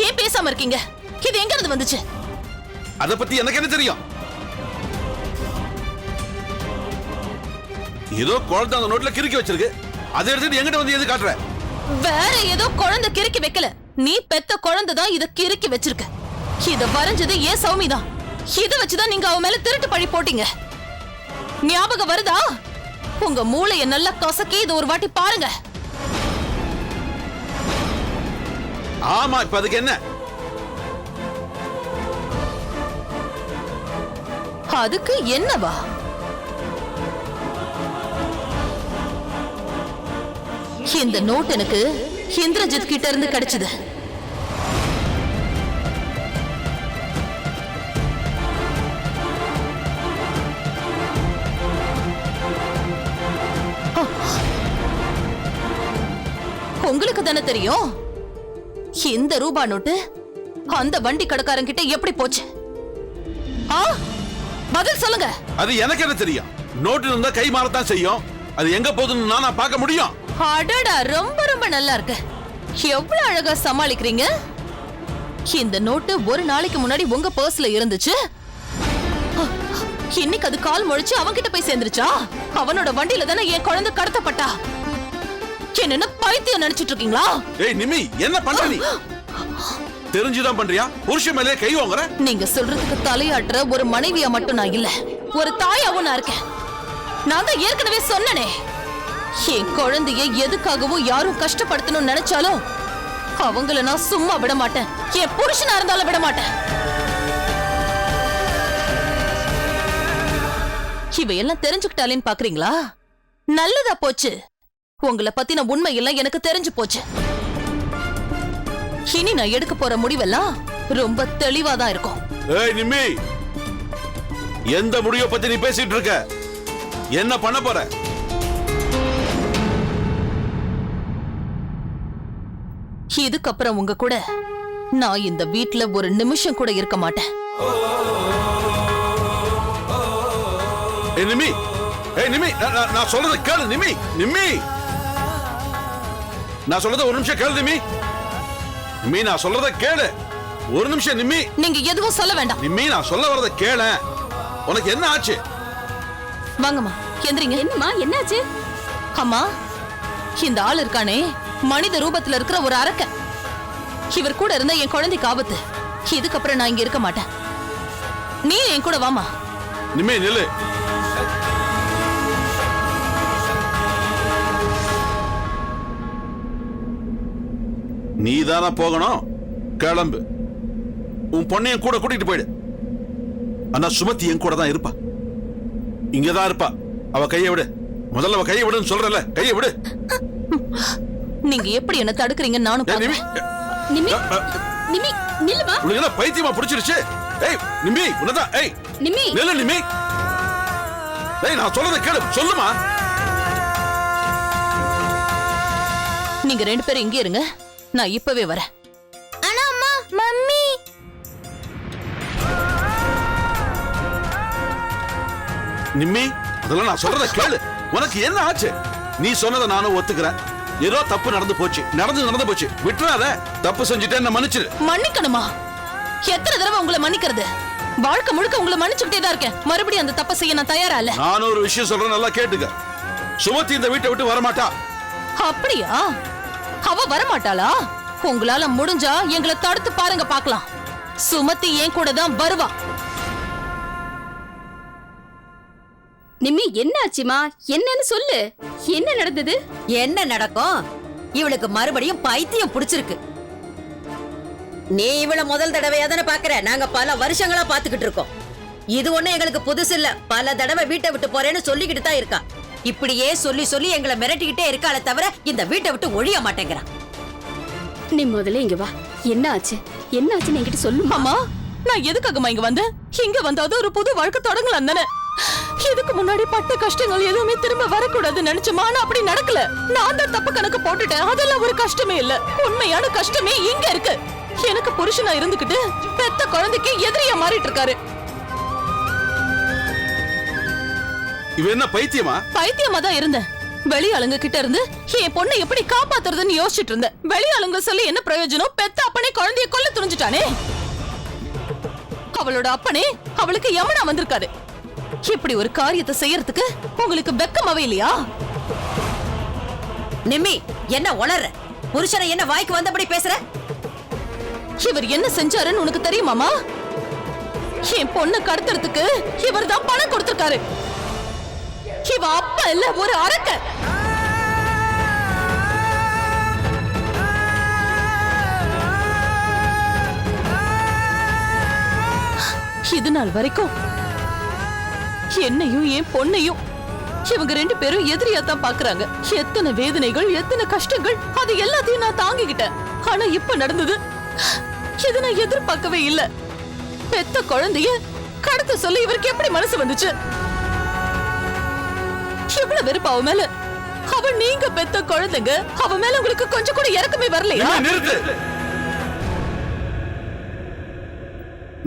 ஏன் பேசாம இருக்கீங்க? இது எங்க இருந்து வந்துச்சு? அத பத்தி எனக்கு என்ன தெரியும்? ஏதோ குழந்தை அந்த நோட்ல கிறுக்கி வச்சிருக்கு, அதை எடுத்துட்டு எங்கிட்ட வந்து எது காட்டுற? வேற ஏதோ குழந்தை கிறுக்கி வைக்கல, நீ பெத்த குழந்தை தான் இத கிறுக்கி வச்சிருக்க. இத வரைஞ்சது ஏன் சௌமிதான். இத வச்சுதான் நீங்க அவ மேல திருட்டு பழி போட்டீங்க. ஞாபகம் வருதா? உங்க மூளைய நல்லா கசக்கி இது ஒரு வாட்டி பாருங்க. ஆமா, இப்ப அதுக்கு என்ன? அதுக்கு என்னவா? இந்த நோட் எனக்கு இந்திரஜித் கிட்ட இருந்து கிடைச்சது. உங்களுக்கு தானே தெரியும். இந்த ரூபா நோட்டு அந்த வண்டி கடைக்காரன் கிட்ட எப்படி போச்சு? பதில் சொல்லுங்க. அது எனக்கு என்ன தெரியும்? நோட்டு இருந்தா கை மாறத்தான் செய்யும். அது எங்க போகுதுன்னு நான் பார்க்க முடியும். அடடா, ரொம்ப ரொம்ப நல்லா இருக்கு. எவ்வளவு அழகா சமாளிக்கிறீங்க. இந்த நோட்டு ஒரு நாளைக்கு முன்னாடி உங்க பர்ஸ்ல இருந்துச்சு. இன்னைக்கு அது கால் முளைச்சு அவன்கிட்ட போய் சேர்ந்துருச்சா? அவனோட வண்டியில தானே என் குழந்தை கடத்தப்பட்டா. என்னென்ன பைத்தியம் நினைச்சிட்டு இருக்கீங்களா? ஏய் நிமி, என்ன பண்ற நீ? தெரிஞ்சுதான் பண்றியா? புருஷன் மேலே கை வாங்குற? நீங்க சொல்றதுக்கு தலையாட்டுற ஒரு மனைவியா மட்டும் நான் இல்ல, ஒரு தாயாவும் நான் இருக்கேன். நான் தான் ஏற்கனவே சொன்னனே, என் குழந்தைய எதுக்காகவும் யாரும் கஷ்டப்படுத்தணும்னு நினைச்சாலும் அவங்கள நான் சும்மா விட மாட்டேன். என் புருஷனா இருந்தாலும் விட மாட்டேன். இவையெல்லாம் தெரிஞ்சுக்கிட்டாலேன்னு பாக்குறீங்களா? நல்லதா போச்சு. உங்களை பத்தின உண்மை எல்லாம் எனக்கு தெரிஞ்சு போச்சு. இனி நான் எடுக்க போற முடிவெல்லாம் ரொம்ப தெளிவாதான் இருக்கும். ஏய் நிம்மி, எந்த முடிவை பத்தி நீ பேசிட்டு இருக்க? என்ன பண்ண போற? இதுக்கப்புறம் உங்க கூட நான் இந்த வீட்ல ஒரு நிமிஷம் கூட இருக்க மாட்டேன். ஏய் நிம்மி, ஏய் நிம்மி, நான் சொல்றத கேளு நிம்மி. நிம்மி, நான் சொல்றத ஒரு நிமிஷம் கேளு நிம்மி. நிம்மி, நான் சொல்றத கேளு ஒரு நிமிஷம் நிம்மி. நீங்க எதுவும் சொல்ல வேண்டாம். நிம்மி, நான் சொல்ல வரத கேளு. உனக்கு என்ன ஆச்சு? வாங்கம்மா, எந்திரிங்க. என்னம்மா, என்னாச்சு? அம்மா, இந்த ஆள் இருக்கானே, மனித ரூபத்துல இருக்கிற ஒரு அரக்கன். இவர் கூட இருந்தா என் குழந்தைக்கு ஆபத்து. இதுக்கப்புறம் நான் இங்க இருக்க மாட்டேன். நீ என் கூட வாமா. நிம்மி நில்லு. நீதானா போகணும்? கிளம்பு. உன் பொண்ணையும் கூட கூட்டிட்டு போயிடு. ஆனா சுமதி என் கூட தான் இருப்பா. இங்கதான் இருப்பா. அவ கையை விடு. முதல்ல அவ கையை விடுன்னு சொல்றல, கையை விடு. நீங்க எப்படி என்ன தடுக்கிறீங்கன்னு நானும் நிம்மி, நிம்மி, நிம்மி, நில்லுமா. உனக்கு என்ன பைத்தியமா பிடிச்சிருச்சு? ஏய் நிம்மி, உன்னதான். ஏய் நிம்மி, நில்லு நிம்மி. ஏய், நான் சொல்றத கேளு, சொல்லுமா. நீங்க ரெண்டு பேரும் இங்கே இருங்க, நான் இப்பவே வரேன். ஆனா அம்மா, மம்மி. நிம்மி, அதெல்லாம் நான் சொல்றத கேளு. உனக்கு என்ன ஆச்சு? நீ சொன்னதை நானும் ஒத்துக்கிறேன். ஏதோ தப்பு நடந்து போச்சு. நடந்து போச்சு. விட்டுறாத. தப்பு செஞ்சுட்டேன்னு மன்னிச்சிரு. மன்னிக்கணுமா? எத்தனை தடவை உங்களை மன்னிக்கிறது? வாழ்க்கை முழுக்க உங்களை மன்னிச்சுக்கிட்டே தான் இருக்கேன். மறுபடியும் அந்த தப்பை செய்ய நான் தயாரா இல்ல. நானும் ஒரு விஷயம் சொல்றேன், நல்லா கேட்டுக்க. சுமதி இந்த வீட்டை விட்டு வரமாட்டா. அப்படியா? அவ வரமாட்டாளா? உங்களால முடிஞ்சா எங்களை தடுத்து பாருங்க பார்க்கலாம். சுமதி என் கூட தான் வருவா. நிம்மி, என்னாச்சுமா? என்னன்னு சொல்லு. என்ன நடந்தது? என்ன நடக்கும்? இவளுக்கு மறுபடியும் பைத்தியம் பிடிச்சிருக்கு. நீ இவள முதல் தடவையா தானே பாக்குற. நாங்க பல வருஷங்களா பாத்துக்கிட்டு இருக்கோம். இது ஒண்ணு எங்களுக்கு புதுசு இல்ல. பல தடவை வீட்டை விட்டு போறேன்னு சொல்லிக்கிட்டு தான் இருக்கா. இப்படியே சொல்லி சொல்லி எங்களை மிரட்டிக்கிட்டே இருக்காளே தவிர இந்த வீட்டை விட்டு ஒழிய மாட்டேங்கிறான். நீ முதல்ல இங்க வா. என்ன ஆச்சு? என்ன ஆச்சுன்னு என்கிட்ட சொல்லுமா. அம்மா, நான் எதுக்காகமா இங்க வந்தேன்? இங்க வந்தாது ஒரு புது வாழ்க்கை தொடங்கலாம் தானே. இதுக்கு முன்னாடி பட்ட கஷ்டங்கள் எதுவுமே திரும்ப வரக்கூடாதுன்னு நினைச்சோமா, ஆனா அப்படி நடக்கல. நான் தான் தப்பு கணக்கு போட்டுட்டேன். அதெல்லாம் ஒரு கஷ்டமே இல்ல. உண்மையான கஷ்டமே இங்க இருக்கு. எனக்கு புருஷனா இருந்துகிட்டு பெத்த குழந்தைக்கு எதிரியா மாறிட்டு இருக்காரு. இவ என்ன பைத்தியமா? பைத்தியமா தான் இருந்தேன். வெளி ஆளுங்க கிட்ட இருந்து என் பொண்ணை எப்படி காப்பாத்துறதுன்னு யோசிச்சுட்டு இருந்தேன். வெளி ஆளுங்க சொல்லி என்ன பிரயோஜனம்? பெத்த அப்பனே குழந்தைய கொல்ல துணிஞ்சிட்டானே. அவளோட அப்பனே அவளுக்கு யமனா வந்திருக்காரு. இப்படி ஒரு காரியத்தை செய்யறதுக்கு உங்களுக்கு வெக்கமாவே இல்லையா? நிம்மி, என்ன உளற? புருஷனை என்ன வாய்க்கு வந்தபடி பேசுற? இவர் என்ன செஞ்சாருன்னு உனக்கு தெரியுமாமா? என் பொண்ணை கடத்துறதுக்கு இவர் தான் பணம் கொடுத்திருக்காரு. இவ அப்பா இல்ல, ஒரு அரக்க. இது நாள் வரைக்கும் என்னையும் என் பொண்ணையும் இவங்க 2 பேரும் எதிரியா தான் பாக்குறாங்க. எத்தனை வேதனைகள், எத்தனை கஷ்டங்கள், அது எல்லாத்தையும் நான் தாங்கிக்கிட்டேன். ஆனா இப்ப நடந்தது இது நான் எதிர்பார்க்கவே இல்ல. பெத்த குழந்தைய கடத்த சொல்லி இவருக்கு எப்படி மனசு வந்துச்சு? எவ்வளவு வெறுப்பு அவ மேல. அவ நீங்க பெத்த குழந்தைங்க, அவ மேல உங்களுக்கு கொஞ்சம் கூட இறக்கமே வரலையா? நிறுத்து.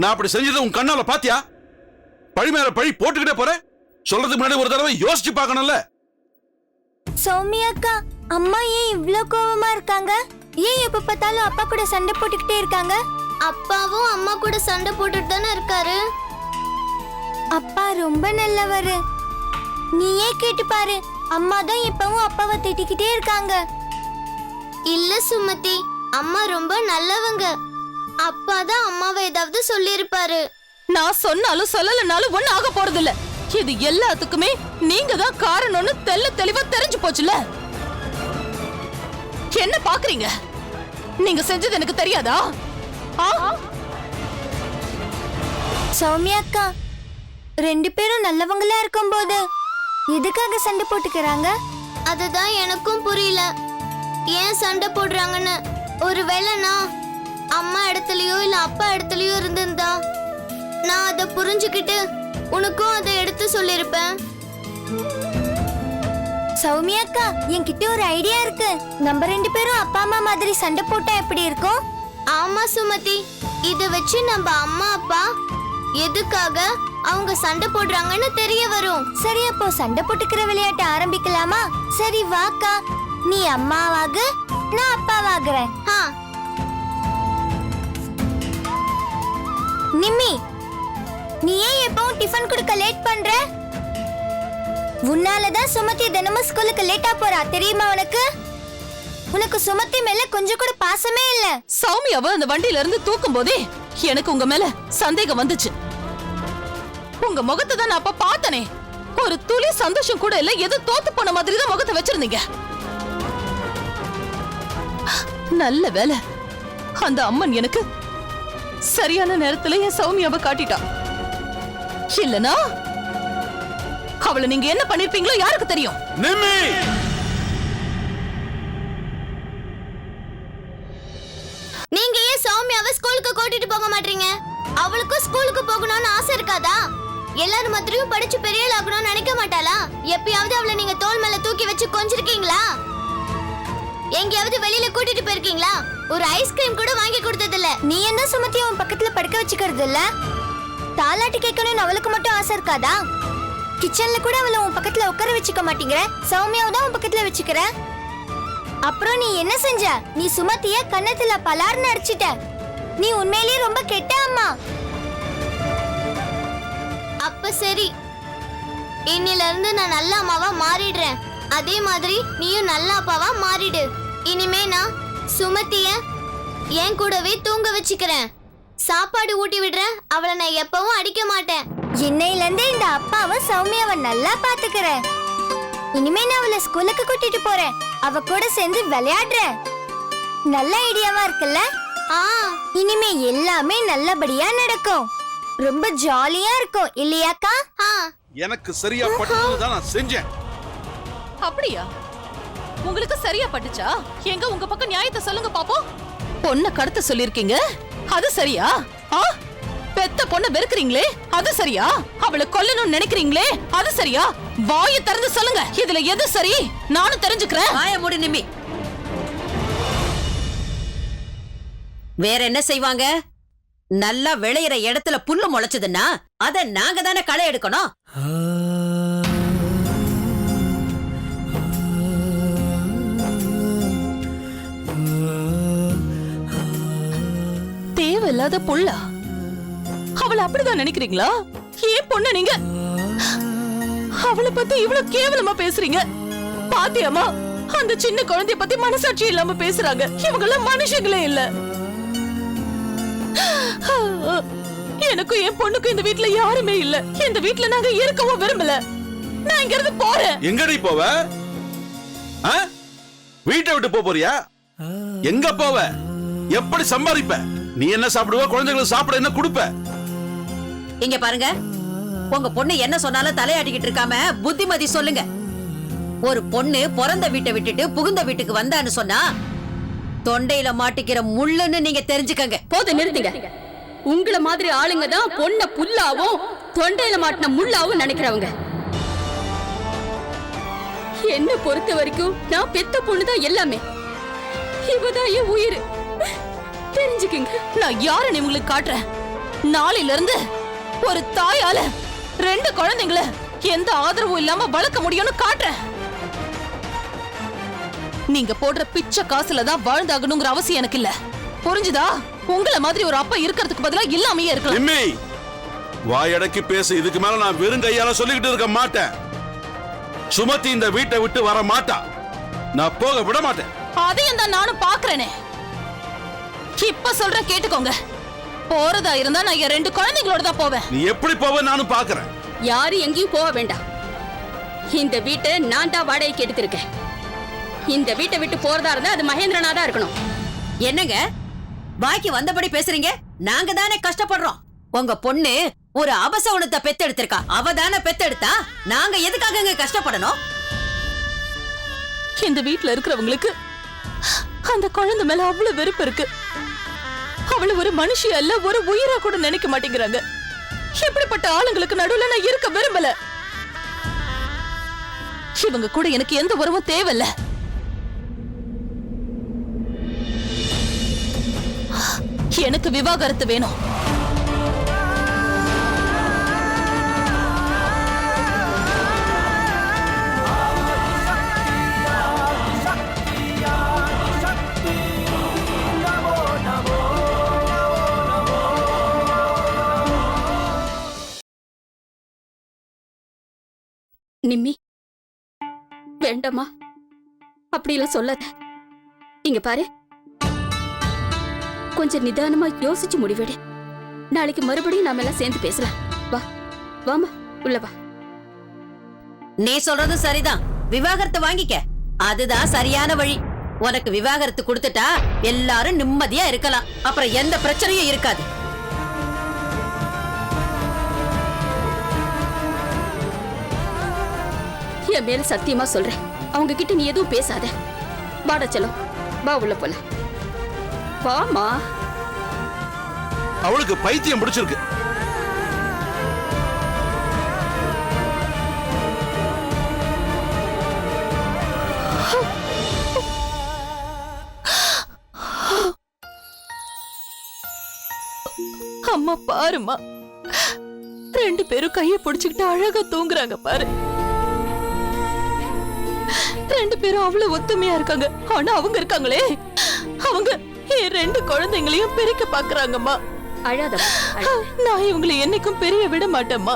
நான் அப்படி செஞ்சதை உன் கண்ணால பாத்தியா? பழி மேல பழி போட்டுக்கிட்டே போற. சொல்றதுக்கு முன்னாடி ஒரு தடவை யோசிச்சு பார்க்கணும்ல. சௌமியா அக்கா, அம்மா ஏன் இவ்ளோ கோவமா இருக்காங்க? ஏன் எப்ப பார்த்தாலும் அப்பா கூட சண்டை போட்டுக்கிட்டே இருக்காங்க? அப்பாவும் அம்மா கூட சண்டை போட்டுட்டு தானே இருக்காரு. அப்பா ரொம்ப நல்லவரு. நீயே கேட்டு பாரு, அம்மா தான் இப்பவும் அப்பாவை திட்டிக்கிட்டே இருக்காங்க. இல்ல சுமதி, அம்மா ரொம்ப நல்லவங்க. அப்பா தான் அம்மாவை ஏதாவது சொல்லிருப்பாரு. நான் சொன்னாலும் சொல்லலனாலும் ஒண்ணு ஆக போறது இல்ல. இது எல்லாத்துக்குமே நீங்க தான் காரணம்னு தெளிவா தெரிஞ்சு போச்சுல. என்ன பாக்குறீங்க? நீங்க செஞ்சது எனக்கு தெரியாதா? சௌமியா அக்கா, 2 பேரும் நல்லவங்களா இருக்கும்போது எதுக்காக சண்டை போட்டுக்கிறாங்க? அதுதான் எனக்கும் புரியல. ஏன் சண்டை போடுறாங்கன்னு. ஒருவேளை நான் அம்மா இடத்துலயோ இல்ல அப்பா இடத்துலயோ இருந்திருந்தா நான் அதை புரிஞ்சுக்கிட்டு உனக்கும் அதை எடுத்து சொல்லிருப்பேன். சௌமியா அக்கா, என்கிட்ட ஒரு ஐடியா இருக்கு. நம்ம 2 பேரும் அப்பா அம்மா மாதிரி சண்டை போட்டா எப்படி இருக்கும்? ஆமா சுமதி, இத வச்சு நம்ம அம்மா அப்பா எதுக்காக அவங்க சண்டை போடுறாங்கன்னு தெரிய வரும். சரி, அப்போ சண்டை போட்டுக்கிற விளையாட்டு ஆரம்பிக்கலாமா? சரி வாக்கா, நீ அம்மாவாக, நான் அப்பாவாகிறேன். நிம்மி, நீ ஏன் எப்பவும் டிஃபன் கொடுக்க லேட் பண்ற? உன்னாலதான் சுமதி தினமும் ஸ்கூலுக்கு லேட்டா போறா, தெரியுமா உனக்கு? உனக்கு சுமதி மேல கொஞ்சம் கூட பாசமே இல்ல. சௌமியாவை அந்த வண்டியில இருந்து தூக்கும் போதே எனக்கு உங்க மேல சந்தேகம் வந்துச்சு. உங்க முகத்தை தான் நான் அப்ப பார்த்தனே. ஒரு துளி சந்தோஷம் கூட இல்ல. எது தோத்து போன மாதிரி தான் முகத்தை வச்சிருந்தீங்க. நல்ல வேலை, அந்த அம்மன் எனக்கு சரியான நேரத்துல என் சௌமியாவை காட்டிட்டா. இல்லனா அவளை நீங்க என்ன பண்ணிருப்பீங்களோ யாருக்கு தெரியும்? நிம்மி, நீங்க ஏன் சௌமியாவை ஸ்கூலுக்கு கூட்டிட்டு போக மாட்டீங்க? அவளுக்கும் ஸ்கூலுக்கு போகணும்னு ஆசை இருக்காதா? எல்லாரும் மாதிரியும் படிச்சு பெரிய ஆகணும்னு நினைக்க மாட்டாளா? எப்பயாவது அவளை நீங்க தோள் மேல தூக்கி வச்சு கொஞ்சிருக்கீங்களா? எங்கயாவது வெளியில கூட்டிட்டு போயிருக்கீங்களா? ஒரு ஐஸ்கிரீம் கூட வாங்கி கொடுத்தது இல்ல. நீ என்ன சுமதி உன் பக்கத்துல படுக்க வச்சுக்கிறது இல்ல? தாலாட்டு கேட்கணும்னு அவளுக்கு மட்டும் ஆசை இருக்காதா? கிச்சன்ல கூட அவளை உன் பக்கத்துல உட்கார வச்சுக்க மாட்டேங்கிற. சௌமியாவை தான் உன் பக்கத்துல வச்சுக்கிற. அப்புறம் நீ என்ன செஞ்ச? நீ சுமதிய கண்ணத்துல பலார்னு அடிச்சிட்ட. நீ உண்மையிலேயே ரொம்ப கெட்ட அம்மா. அப்ப சரி, இன்னில இருந்து நான் நல்ல அம்மாவா மாறிடுறேன். அதே மாதிரி நீயும் நல்ல அப்பாவா மாறிடு. இனிமே நான் சுமதிய என் கூடவே தூங்க வச்சுக்கிறேன். சாப்பாடு ஊட்டி விடுறேன். அவளை நான் எப்பவும் அடிக்க மாட்டேன். இன்னையில இருந்து இந்த அப்பாவை சௌமியாவை நல்லா பாத்துக்கிறேன். இனிமே நான் அவளை ஸ்கூலுக்கு கூட்டிட்டு போறேன். அவ கூட சேர்ந்து விளையாடுறேன். நல்ல ஐடியாவா இருக்குல்ல? இனிமே எல்லாமே நல்லபடியா நடக்கும். ரொம்ப ஜாலியா இருக்கும் இல்லையாக்கா? எனக்கு சரியா பட்டதுதான் நான் செஞ்சேன். அப்படியா? உங்களுக்கு சரியா பட்டுச்சா? எங்க உங்க பக்கம் நியாயத்தை சொல்லுங்க பாப்போம். பொண்ணை கடத்த சொல்லிருக்கீங்க, அது சரியா? பெத்த பொண்ணை வெறுக்கிறீங்களே, அது சரியா? அவளை கொல்லணும்னு நினைக்கிறீங்களே, அது சரியா? வாயை திறந்து சொல்லுங்க, இதுல எது சரி? நானும் தெரிஞ்சுக்கிறேன். வாய மூடு நிம்மி. வேற என்ன செய்வாங்க? நல்லா விளையிற இடத்துல புல்லு முளைச்சதுன்னா அத நாங்க தானே களை எடுக்கணும். தேவையில்லாத புல்லா? அவளை அப்படிதான் நினைக்கிறீங்களா? ஏன் பொண்ணு நீங்க அவளை பத்தி இவ்வளவு கேவலமா பேசுறீங்க? பாத்தியம்மா, அந்த சின்ன குழந்தைய பத்தி மனசாட்சி இல்லாம பேசுறாங்க. இவங்க எல்லாம் மனுஷங்களே இல்ல. எனக்கும் என் பொண்ணுக்கும் இந்த வீட்ல யாருமே இல்ல. இந்த வீட்ல நாங்க இருக்கவும் விரும்பல. நான் இங்க இருந்து போறேன். எங்கடி போவ? வீட்டை விட்டு போறியா? எங்க போவ? எப்படி சம்பாதிப்ப? நீ என்ன சாப்பிடுவ? குழந்தைகளுக்கு சாப்பிட என்ன கொடுப்ப? இங்க பாருங்க, உங்க பொண்ணு என்ன சொன்னாலும் தலையாட்டிக்கிட்டு இருக்காம புத்திமதி சொல்லுங்க. ஒரு பொண்ணு பிறந்த வீட்டை விட்டுட்டு புகுந்த வீட்டுக்கு வந்தான்னு சொன்னா தொண்டையில மாட்டிக்கிற முள்ளுன்னு நீங்க தெரிஞ்சுக்கங்க. போது நிறுத்துங்க. உங்களை மாதிரி ஆளுங்க தான் பொண்ண புல்லாவும் தொண்டையில மாட்டின முள்ளாவும் நினைக்கிறவங்க. என்ன பொறுத்த வரைக்கும் நான் பெத்த பொண்ணுதான் எல்லாமே. இவதான் என் உயிர். தெரிஞ்சுக்கங்க. நான் யாருன்னு உங்களுக்கு காட்டுறேன். நாளையில இருந்து ஒரு தாயால 2 குழந்தைங்கள எந்த ஆதரவும் இல்லாம வளர்க்க முடியும்னு காட்டுறேன். நீங்க போடுற பிச்சை காசுல தான் வாழ்ந்தாகணுங்கிற அவசியம் எனக்கு இல்ல. புரிஞ்சுதா? உங்களை மாதிரி ஒரு அப்பா இருக்கிறதுக்கு பதிலா இல்லாமையே இருக்கலாம். நிம்மி, வாயடக்கி பேசு. இதுக்கு மேல நான் வெறும் கையால சொல்லிக்கிட்டு இருக்க மாட்டேன். சுமதி இந்த வீட்டை விட்டு வர மாட்டா. நான் போக விட மாட்டேன். அதையும் தான் நானும் பாக்குறேனே. இப்ப சொல்றேன் கேட்டுக்கோங்க. போறதா இருந்தா நான் என் 2 குழந்தைங்களோட தான் போவேன். நீ எப்படி போவ நானும் பாக்குறேன். யாரும் எங்கேயும் போக வேண்டாம். இந்த வீட்டை நான் தான் வாடகைக்கு எடுத்திருக்கேன். இந்த வீட்டை விட்டு போறதா இருந்தா அது மகேந்திரனா தான் இருக்கணும். என்னங்க பாக்கி வந்தபடி பேசுறீங்க? நாங்க தானே கஷ்டப்படுறோம். உங்க பொண்ணு ஒரு அபசகுணத்தை பெத்தெடுத்திருக்கா. அவ தானே பெத்தெடுத்தா. நாங்க எதுக்காக கஷ்டப்படணும்? இந்த வீட்ல இருக்கிறவங்களுக்கு அந்த குழந்தை மேல அவ்வளவு வெறுப்பு இருக்கு. அவளை ஒரு மனுஷி அல்ல, ஒரு உயிரா கூட நினைக்க மாட்டேங்கிறாங்க. இப்படிப்பட்ட ஆளுங்களுக்கு நடுவுல நான் இருக்க விரும்பல. இவங்க கூட எனக்கு எந்த உறவும் தேவையில்ல. எனக்கு விவாகரத்து வேணும். நிம்மி, வேண்டாமா, அப்படியெல்லாம் சொல்லாத. இங்க பாரு, கொஞ்சம் நிதானமா யோசிச்சு முடிவெடு. நாளைக்கு மறுபடியும் நாம எல்லாம் சேர்ந்து பேசலாம். வா வாமா, உள்ள வா. நீ சொல்றது சரிதான். விவாகரத்து வாங்கிக்க. அதுதான் சரியான வழி. உனக்கு விவாகரத்து கொடுத்துட்டா எல்லாரும் நிம்மதியா இருக்கலாம். அப்புறம் எந்த பிரச்சனையும் இருக்காது. என் மேல சத்தியமா சொல்றேன், அவங்க கிட்ட நீ எதுவும் பேசாத. வாடா செல்லம், வா உள்ள போலாம். வாமா. அவளுக்கு பைத்தியம் பிடிச்சிருக்கு. அம்மா பாருமா, 2 பேரும் கைய பிடிச்சுக்கிட்டு அழகா தூங்குறாங்க பாரு. 2 பேரும் அவ்வளவு ஒத்துமையா இருக்காங்க. ஆனா அவங்க இருக்காங்களே, அவங்க 2 குழந்தைங்களையும் பிரிக்க பாக்குறாங்கம்மா. அழாதம்மா. நான் இவங்களை என்னைக்கும் பெரிய விட மாட்டேம்மா.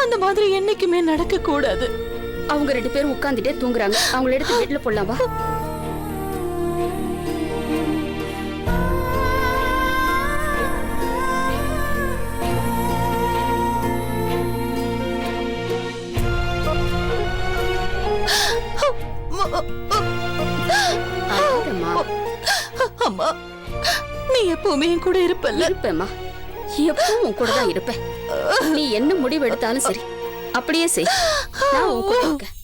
அந்த மாதிரி என்னைக்குமே நடக்க கூடாது. அவங்க 2 பேரும் உட்கார்ந்துட்டே தூங்குறாங்க. அவங்கள எடுத்து வீட்டுல போடலாம். வா. அம்மா, நீ எப்பவுமே என் கூட இருப்பல்ல? இருப்பேம்மா, எப்பவும் உன் கூட தான் இருப்பேன். நீ என்ன முடிவு எடுத்தாலும் சரி, அப்படியே செய். நான் உன் கூட இருக்கேன்.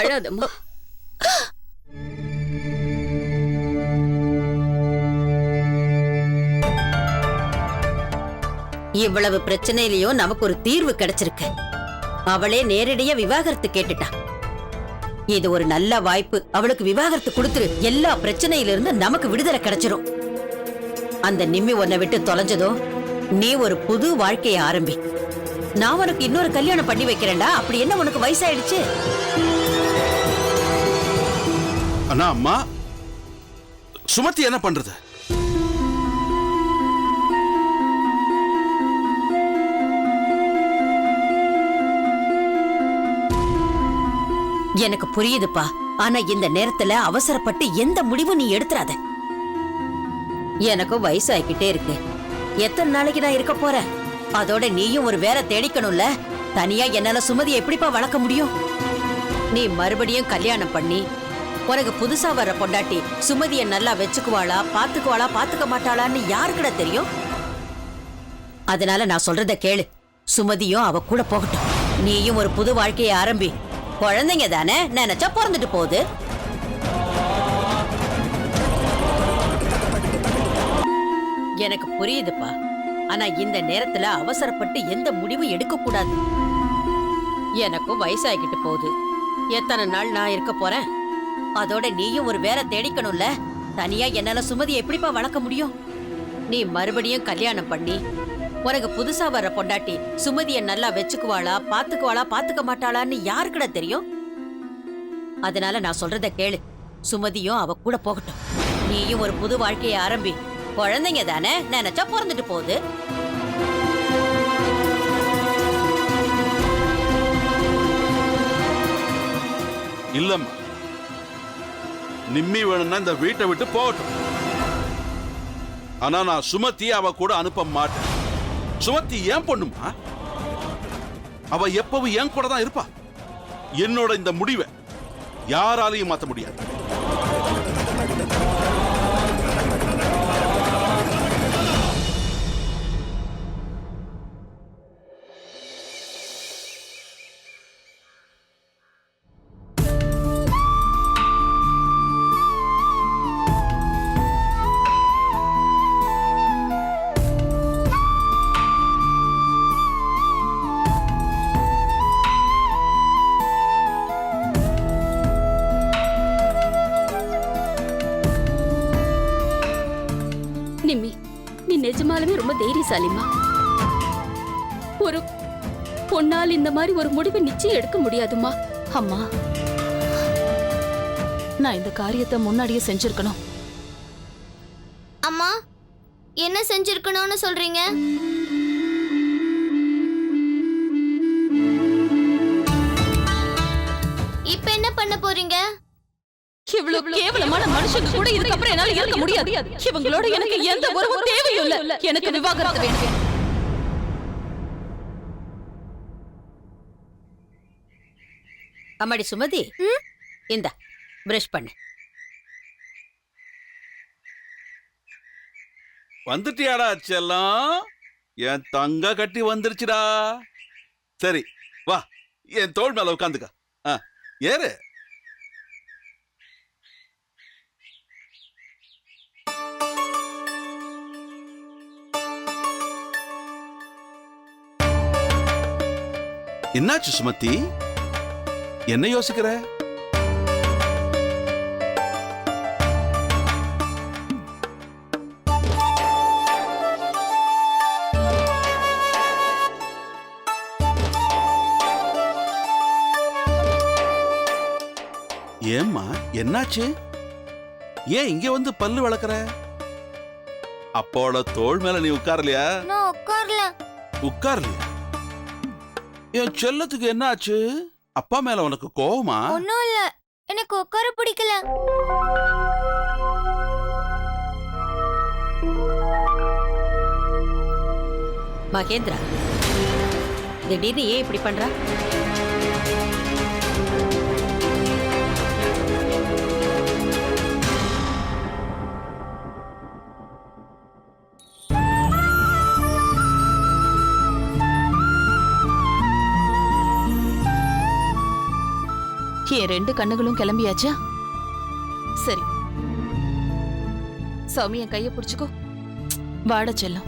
அழாதம்மா. இவ்வளவு பிரச்சனையிலயும் நமக்கு ஒரு தீர்வு கிடைச்சிருக்கு. அவளே நேரடியா விவாகரத்து கேட்டுட்டா. இது ஒரு நல்ல வாய்ப்பு. அவளுக்கு விவாகரத்து கொடுத்துரு. எல்லா பிரச்சனையில இருந்து நமக்கு விடுதலை கிடைச்சிரும். அந்த நிம்மி உன்னை விட்டு தொலைஞ்சதும் நீ ஒரு புது வாழ்க்கையை ஆரம்பி. நான் உனக்கு இன்னொரு கல்யாணம் பண்ணி வைக்கிறேன்டா. அப்படி என்ன உனக்கு வயசாயிடுச்சு? அண்ணா, அம்மா, சுமதி என்ன பண்றது? எனக்கு புரியுதுப்பா. ஆனா இந்த நேரத்துல அவசரப்பட்டு எந்த முடிவும் நீ எடுத்துறாத. எனக்கும் வயசாகிக்கிட்டே இருக்கு. எத்தனை நாளைக்கு நான் இருக்க போறேன்? அதோட நீயும் ஒரு வேற தேடிக்கணும்ல. தனியா என்னால சுமதியை எப்படிப்பா வளர்க்க முடியும்? நீ மறுபடியும் கல்யாணம் பண்ணி உனக்கு புதுசா வர்ற பொண்டாட்டி சுமதியை நல்லா வச்சுக்குவாளா, பாத்துக்க மாட்டாளான்னு யாருக்கிட்ட தெரியும்? அதனால நான் சொல்றத கேளு. சுமதியும் அவ கூட போகட்டும். நீயும் ஒரு புது வாழ்க்கையை ஆரம்பி. குழந்தைங்க தானே, நினைச்சா பிறந்துட்டு போகுது. எனக்கு புரியுதுப்பா. ஆனா இந்த நேரத்துல அவசரப்பட்டு எந்த முடிவும் எடுக்க கூடாது. எனக்கும் வயசாகிட்டு போகுது. எத்தனை நாள் நான் இருக்க போறேன்? அதோட நீயும் ஒரு வேற தேடிக்கணும்ல. தனியா என்னால சுமதியை எப்படிப்பா வளர்க்க முடியும்? நீ மறுபடியும் கல்யாணம் பண்ணி உனக்கு புதுசா வர்ற பொண்டாட்டி சுமதியை நல்லா வச்சுக்குவாளா, பாத்துக்க மாட்டாளான்னு யாருக்கிட்ட தெரியும்? அதனால நான் சொல்றத கேளு. சுமதியும் அவ கூட போகட்டும். நீயும் ஒரு புது வாழ்க்கையை ஆரம்பி. குழந்தைங்க தானே, நினைச்சா பிறந்துட்டு போகுது. இல்லம்மா, நிம்மி வேணும்னா இந்த வீட்டை விட்டு போகட்டும். ஆனா நான் சுமதி அவ கூட அனுப்ப மாட்டேன். சுமதி ஏன் பொண்ணுமா? அவ எப்பவும் என் கூட தான் இருப்பா. என்னோட இந்த முடிவை யாராலையும் மாத்த முடியாது. நிம்மி, நீ நிஜமாலுமே ரொம்ப தைரியசாலிமா. ஒரு பொண்ணால் இந்த மாதிரி ஒரு முடிவை நிச்சயம் எடுக்க முடியாதுமா. அம்மா, நான் இந்த காரியத்தை முன்னாடியே செஞ்சிருக்கணும். அம்மா, என்ன செஞ்சிருக்கணும்னு சொல்றீங்க? இப்ப என்ன பண்ண போறீங்க? இவ்வளவு கேவலமான மனுஷங்க கூட இதுக்கப்புறம் என்னால இருக்க முடியாது. இவங்களோட எனக்கு எந்த உறவும் தேவையும் இல்ல. எனக்கு விவாகரத்து வேணும். அம்மாடி சுமதி, இந்தா பிரஷ் பண்ணு. வந்துட்டியாடா செல்லம்? என் தங்க கட்டி வந்துருச்சுடா. சரி வா, என் தோள் மேல உட்காந்துக்க. ஏறு. என்னாச்சு சுமதி? என்ன யோசிக்கிற? ஏம்மா, என்னாச்சு? ஏன் இங்க வந்து பல்லு வளர்க்கற? அப்போட தோள் மேல நீ உட்காரலையா? நான் உட்கார்ல. உட்காரலையா? என் செல்லத்துக்கு என்ன ஆச்சு? அப்பா மேல உனக்கு கோவமா? ஒண்ணும் இல்ல, எனக்கு உட்கார பிடிக்கல. மகேந்திரா, திடீர்னு ஏன் இப்படி பண்றா? என் ரெண்டு கண்ணுகளும் கிளம்பியாச்சா? சரி, சௌமி என் கைய பிடிச்சுக்கோ. வாட செல்லம்.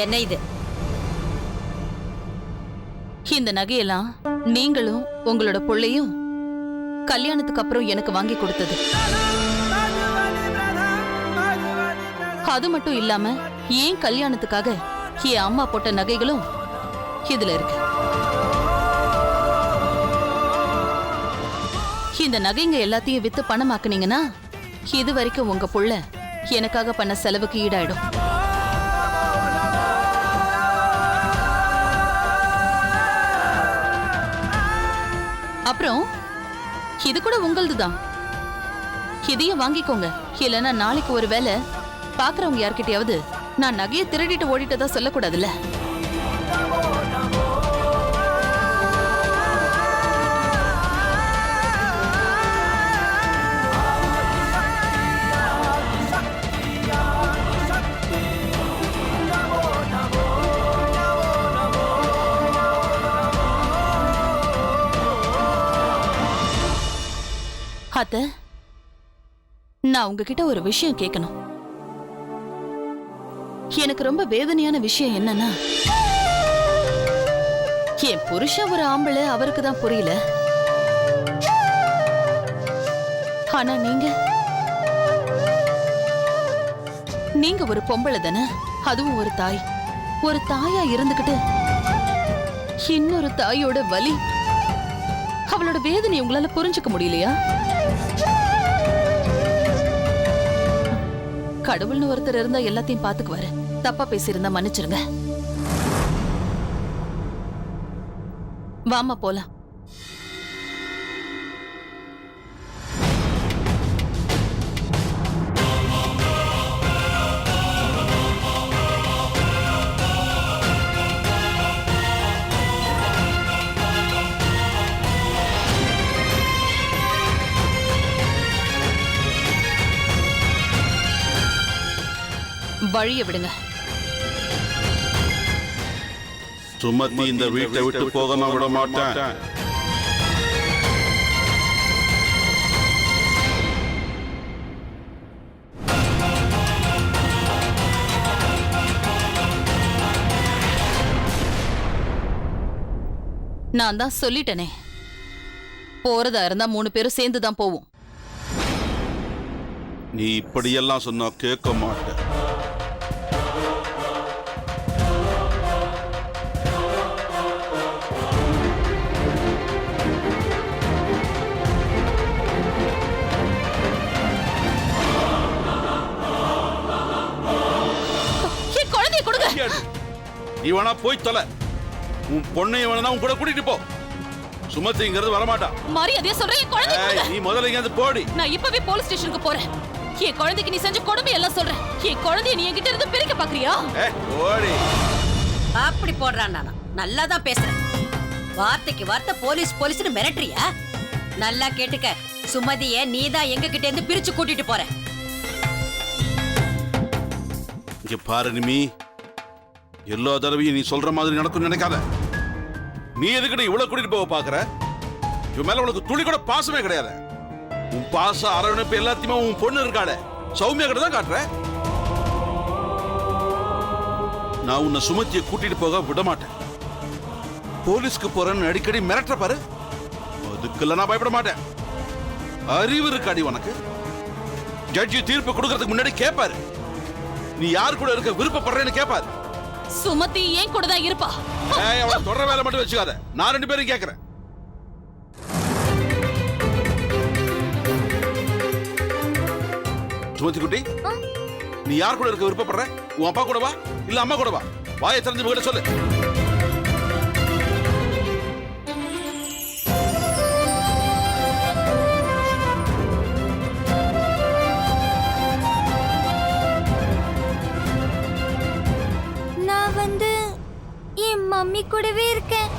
என்ன இது? இந்த நகையெல்லாம் நீங்களும் உங்களோட பிள்ளையும் கல்யாணத்துக்கு அப்புறம் எனக்கு வாங்கி கொடுத்தது. அது மட்டும் இல்லாம ஏன் கல்யாணத்துக்காக என் அம்மா போட்ட நகைகளும் இதுல இருக்கு. இந்த நகைங்க எல்லாத்தையும் வித்து பணமாக்குனீங்கன்னா இது வரைக்கும் உங்க புள்ள எனக்காக பண்ண செலவுக்கு ஈடாயிடும். அப்புறம் இது கூட உங்களதுதான். இதையும் வாங்கிக்கோங்க. இல்லைன்னா நாளைக்கு ஒரு வேளை பாக்குறவங்க யார்கிட்டயாவது நான் நகையை திருடிட்டு ஓடிட்டதா சொல்லக்கூடாதுல்ல. அத்தை, நான் உங்ககிட்ட ஒரு விஷயம் கேட்கணும். எனக்கு ரொம்ப வேதனையான விஷயம் என்னன்னா, என் புருஷன் ஒரு ஆம்பளை, அவருக்கு தான் புரியல. ஆனா நீங்க ஒரு பொம்பளை தானே, அதுவும் ஒரு தாய். ஒரு தாயா இருந்துகிட்டு இன்னொரு தாயோட வலி, அவளோட வேதனை உங்களால புரிஞ்சுக்க முடியலையா? கடவுள்னு ஒருத்தர் இருந்தா எல்லாத்தையும் பாத்துக்குவாரு. தப்பா பேசியிருந்தா மன்னிச்சிருங்க. வாமா போலாம். வழிய விடுங்க. சுமதி இந்த வீட்டை விட்டு போக நான் விட மாட்டேன். நான் தான் சொல்லிட்டேனே, போறதா இருந்தா 3 பேரும் சேர்ந்து தான் போவோம். நீ இப்படியெல்லாம் சொன்னா கேட்க மாட்ட. நீ வேணா போய் தொலை. உன் பொண்ணை வேணா உன் கூட கூட்டிட்டு போ. சுமதிங்கிறது வரமாட்டா. மரியாதையா சொல்றேன், என் குழந்தை கொடுங்க. நீ முதல்ல இங்க போடி. நான் இப்பவே போலீஸ் ஸ்டேஷனுக்கு போறேன். என் குழந்தைக்கு நீ செஞ்ச கொடுமை எல்லாம் சொல்றேன். என் குழந்தைய நீ என்கிட்ட இருந்து பிரிக்க பாக்குறியா? ஓடி. அப்படி போடுறான். நானா நல்லா தான் பேசுறேன். வார்த்தைக்கு வார்த்தை போலீஸ் போலீஸ்னு மிரட்டுறியா? நல்லா கேட்டுக்க, சுமதிய நீ தான் எங்க கிட்ட இருந்து பிரிச்சு கூட்டிட்டு போற. இங்க பாரு நிமி, எல்லா தடவையும் நீ சொல்ற மாதிரி நடக்கும் நினைக்காத. நீ எதுக்கிட்ட இவ்வளவு கூட்டிட்டு போக பாக்குற? இவன் மேல உனக்கு துளி கூட பாசமே கிடையாது. உன் பாசம் அரவணைப்பு எல்லாத்தையுமே உன் பொண்ணு இருக்காளே சௌமியா கிட்ட தான் காட்டுற. நான் உன்னை சுமதியை கூட்டிட்டு போக விட மாட்டேன். போலீஸ்க்கு போறேன்னு அடிக்கடி மிரட்டுற பாரு, அதுக்கெல்லாம் நான் பயப்பட மாட்டேன். அறிவு இருக்காடி உனக்கு? ஜட்ஜி தீர்ப்பு கொடுக்கறதுக்கு முன்னாடி கேட்பாரு, நீ யார் கூட இருக்க விருப்பப்படுறேன்னு கேட்பாரு. சுமதி ஏன் கூட தான் இருப்பா. அவளை தொடர வேலை மட்டும் வச்சுக்காத, நான் 2 பேரும் கேட்கிறேன். சுமதி குட்டி, நீ யார் கூட இருக்க விருப்பப்படுற? உன் அப்பா கூட வா, இல்ல அம்மா கூட வா. வாயை திறந்து போகிட்ட சொல்லு. நான் என் மம்மி கூடவே இருக்கேன்.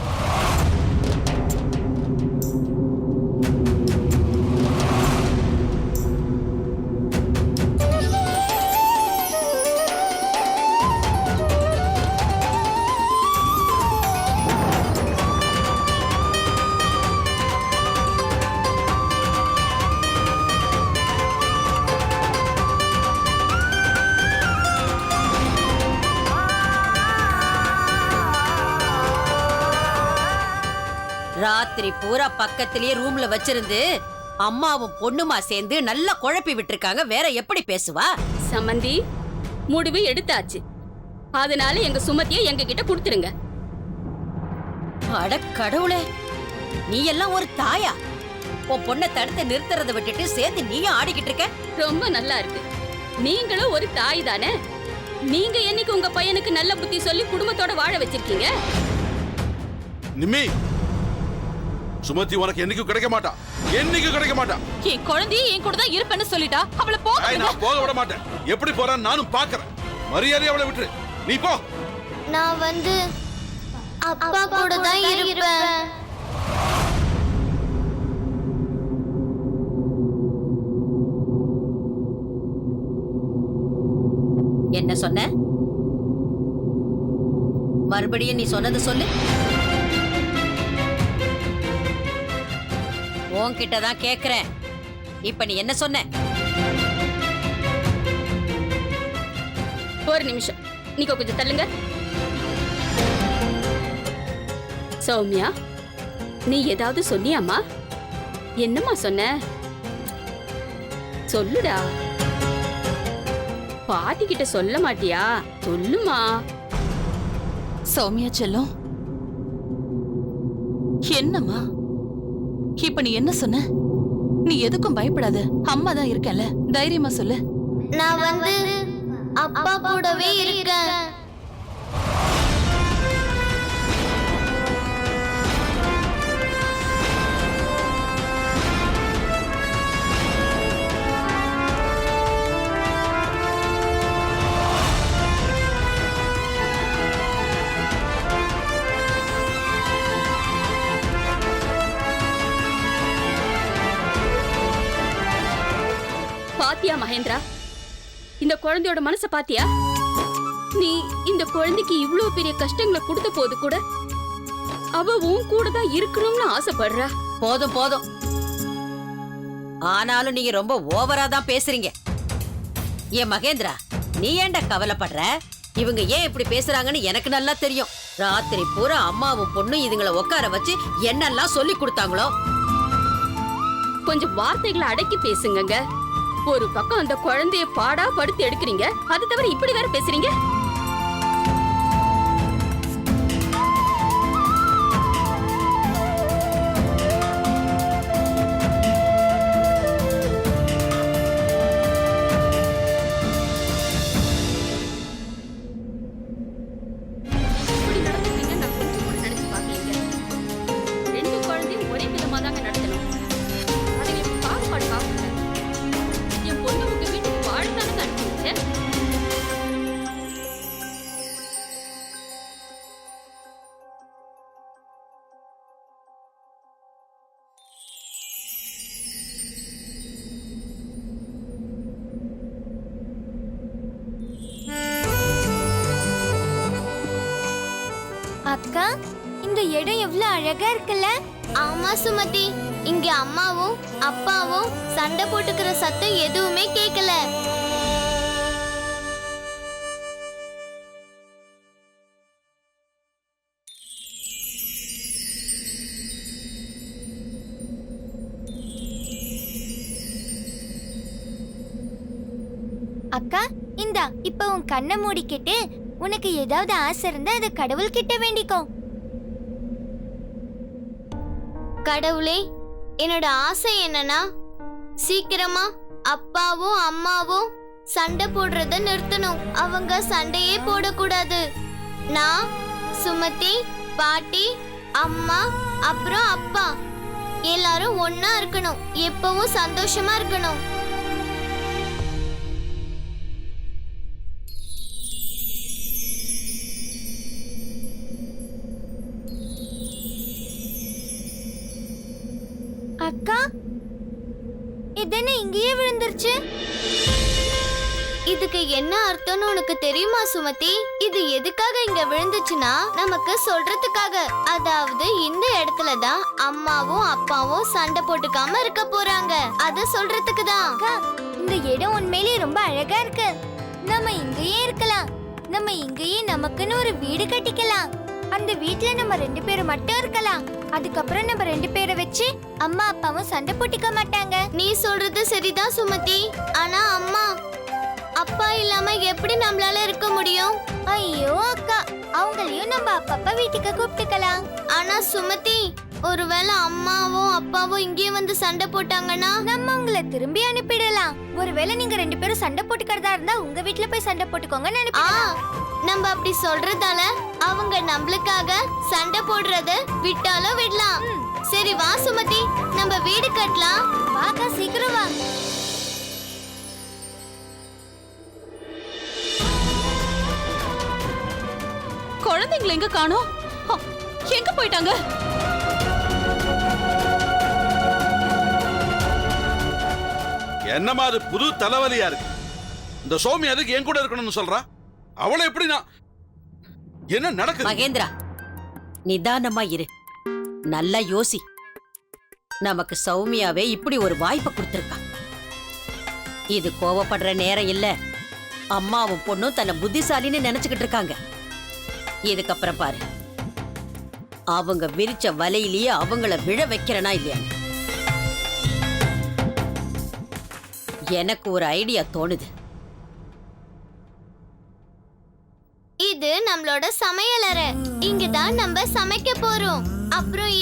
ராத்திரி பூரா பக்கத்திலேயே ரூம்ல வச்சிருந்து அம்மாவும் பொண்ணுமா சேர்ந்து நல்லா குழப்பி விட்டுருக்காங்க. வேற எப்படி பேசுவா? சம்மந்தி, முடிவு எடுத்தாச்சு. அதனால எங்க சுமதியை எங்க கிட்ட கொடுத்துருங்க. அட கடவுளே, நீ எல்லாம் ஒரு தாயா? உன் பொண்ணை தடுத்து நிறுத்துறதை விட்டுட்டு சேர்ந்து நீயும் ஆடிக்கிட்டு இருக்க. ரொம்ப நல்லா இருக்கு. நீங்களும் ஒரு தாய் தானே. நீங்க என்னைக்கு உங்க பையனுக்கு நல்ல புத்தி சொல்லி குடும்பத்தோட வாழ வச்சிருக்கீங்க? நிம்மி, சுமதி உனக்கு என்னைக்கும் கிடைக்க மாட்டா. என்னைக்கும் கிடைக்க மாட்டா. என் குழந்தைய என் கூட தான் இருப்பேன்னு சொல்லிட்டா. அவளை போக ஏய், நான் போக விட மாட்டேன். எப்படி போறான்னு நானும் பாக்குறேன். மரியாதையை அவளை விட்டுரு. நீ போ. நான் வந்து அப்பா கூட தான் இருப்பேன். என்ன சொன்ன? மறுபடியும் நீ சொன்னது சொல்லு. உன்கிட்ட தான் கேக்குறேன். இப்ப நீ என்ன சொன்ன? ஒரு நிமிஷம், நீங்க கொஞ்சம் தள்ளுங்க. சௌமியா, நீ ஏதாவது சொன்னியாமா? என்னம்மா சொன்ன? சொல்லுடா. பாட்டி கிட்ட சொல்ல மாட்டியா? சொல்லுமா. சௌமியா செல்லம், என்னம்மா இப்ப நீ என்ன சொன்ன? நீ எதுக்கும் பயப்படாத, அம்மா தான் இருக்கல, தைரியமா சொல்லு. நான் வந்து அப்பா கூடவே இருக்கேன். பாத்தியா மகேந்திரா, இந்த குழந்தையோட மனச பாத்தியா? நீ இந்த குழந்தைக்கு இவ்வளவு பெரிய கஷ்டங்களை கொடுத்த போது கூட அவ உன் கூட தான் இருக்கணும்னு ஆசைப்படுறா. போதும் போதும். ஆனாலும் நீங்க ரொம்ப ஓவரா தான் பேசுறீங்க. ஏன் மகேந்திரா, நீ ஏன்டா கவலைப்படுற? இவங்க ஏன் இப்படி பேசுறாங்கன்னு எனக்கு நல்லா தெரியும். ராத்திரி பூரா அம்மாவும் பொண்ணும் இதுங்களை உட்கார வச்சு என்னெல்லாம் சொல்லி கொடுத்தாங்களோ. கொஞ்சம் வார்த்தைகளை அடக்கி பேசுங்கங்க. ஒரு பக்கம் அந்த குழந்தைய பாடா படுத்து எடுக்கிறீங்க, அது தவிர இப்படி வேற பேசுறீங்க. இப்படி நடந்துப்பீங்க நான் கொஞ்சம் கூட நினைச்சு பார்க்கலீங்க. ரெண்டு குழந்தையும் ஒரே விதமா தாங்க நடத்தணும். அதுங்களுக்கு பாகுபாடு பார்க்கல. என் பொண்ணு உங்க வீட்டுக்கு வாழ்த்தானுங்க அனுப்பிச்சேன். அக்கா, இந்த இடம் எவ்வளவு அழகா இருக்குல்ல? ஆமா சுமதி, இங்க அம்மாவும் அப்பாவும் சண்டை போட்டுக்கிற சத்தம் எதுவுமே கேட்கல. அக்கா, இந்தா இப்ப உன் கண்ணை மூடிக்கிட்டு உனக்கு ஏதாவது ஆசை இருந்தா அதை கடவுள் கிட்ட வேண்டிக்கோ. கடவுளே, என்னோட ஆசை என்னன்னா சீக்கிரமா அப்பாவும் அம்மாவும் சண்டை போடுறத நிறுத்தணும். அவங்க சண்டையே போடக்கூடாது. நான், சுமதி, பாட்டி, அம்மா அப்புறம் அப்பா எல்லாரும் ஒன்னா இருக்கணும். எப்பவும் சந்தோஷமா இருக்கணும். அக்கா, இதென்ன இங்கேயே விழுந்துருச்சு? இதுக்கு என்ன அர்த்தம்னு உனக்கு தெரியுமா சுமதி? இது எதுக்காக இங்க விழுந்துச்சுன்னா நமக்கு சொல்றதுக்காக. அதாவது இந்த இடத்துல தான் அம்மாவும் அப்பாவும் சண்டை போட்டுக்காம இருக்க போறாங்க. அத சொல்றதுக்கு தான். இந்த இடம் உண்மையிலேயே ரொம்ப அழகா இருக்கு. நம்ம இங்கேயே இருக்கலாம். நம்ம இங்கேயே நமக்குன்னு ஒரு வீடு கட்டிக்கலாம். அந்த வீட்ல நம்ம 2 பேரும் மட்டும் இருக்கலாம். அதுக்கப்புறம் நம்ம 2 பேரை வச்சு அம்மா அப்பாவும் சண்டை போட்டுக்க மாட்டாங்க. நீ சொல்றது சரிதான் சுமதி. ஆனா அம்மா அப்பா இல்லாம எப்படி நம்மளால இருக்க முடியும்? ஐயோ அக்கா, அவங்களையும் நம்ம அப்பப்ப வீட்டுக்கு கூப்பிட்டுக்கலாம். ஆனா சுமதி, ஒருவேளை அம்மாவும் அப்பாவும் இங்கேயே வந்து சண்டை போட்டாங்கன்னா நம்ம உங்களை திரும்பி அனுப்பிடலாம். ஒருவேளை நீங்க 2 பேரும் சண்டை போட்டுக்கிறதா இருந்தா உங்க வீட்ல போய் சண்டை போட்டுக்கோங்கன்னு அனுப்பிடலாம். நம்ம அப்படி சொல்றதால அவங்க நம்மளுக்காக சண்டை போடுறத விட்டாலும் விடலாம். சரி வா சுமதி, நம்ம வீடு கட்டலாம். வாக்கா, சீக்கிரம் வா. குழந்தைங்களை எங்க காணோம்? எங்க போயிட்டாங்க? என்னமா அது புது தலைவலியா இருக்கு? இந்த சௌமி அதுக்கு என் கூட இருக்கணும்னு சொல்றா. அவளை எப்படி நான் என்ன நடக்குது? மகேந்திரா, நிதானமா இரு, நல்லா யோசி. நமக்கு சௌமியாவே இப்படி ஒரு வாய்ப்பை கொடுத்திருக்கா. இது கோவப்படுற நேரம் இல்ல. அம்மாவும் பொண்ணும் தன்னை புத்திசாலின்னு நினைச்சுக்கிட்டு இருக்காங்க. இதுக்கப்புறம் பாரு, அவங்க விரிச்ச வலையிலேயே அவங்கள விழ வைக்கிறனா இல்லையா? எனக்கு ஒரு ஐடியா தோணுது. இது நம்மளோட சமையலறை. இங்கதான் நம்ம சமைக்க போறோம். அப்புறம்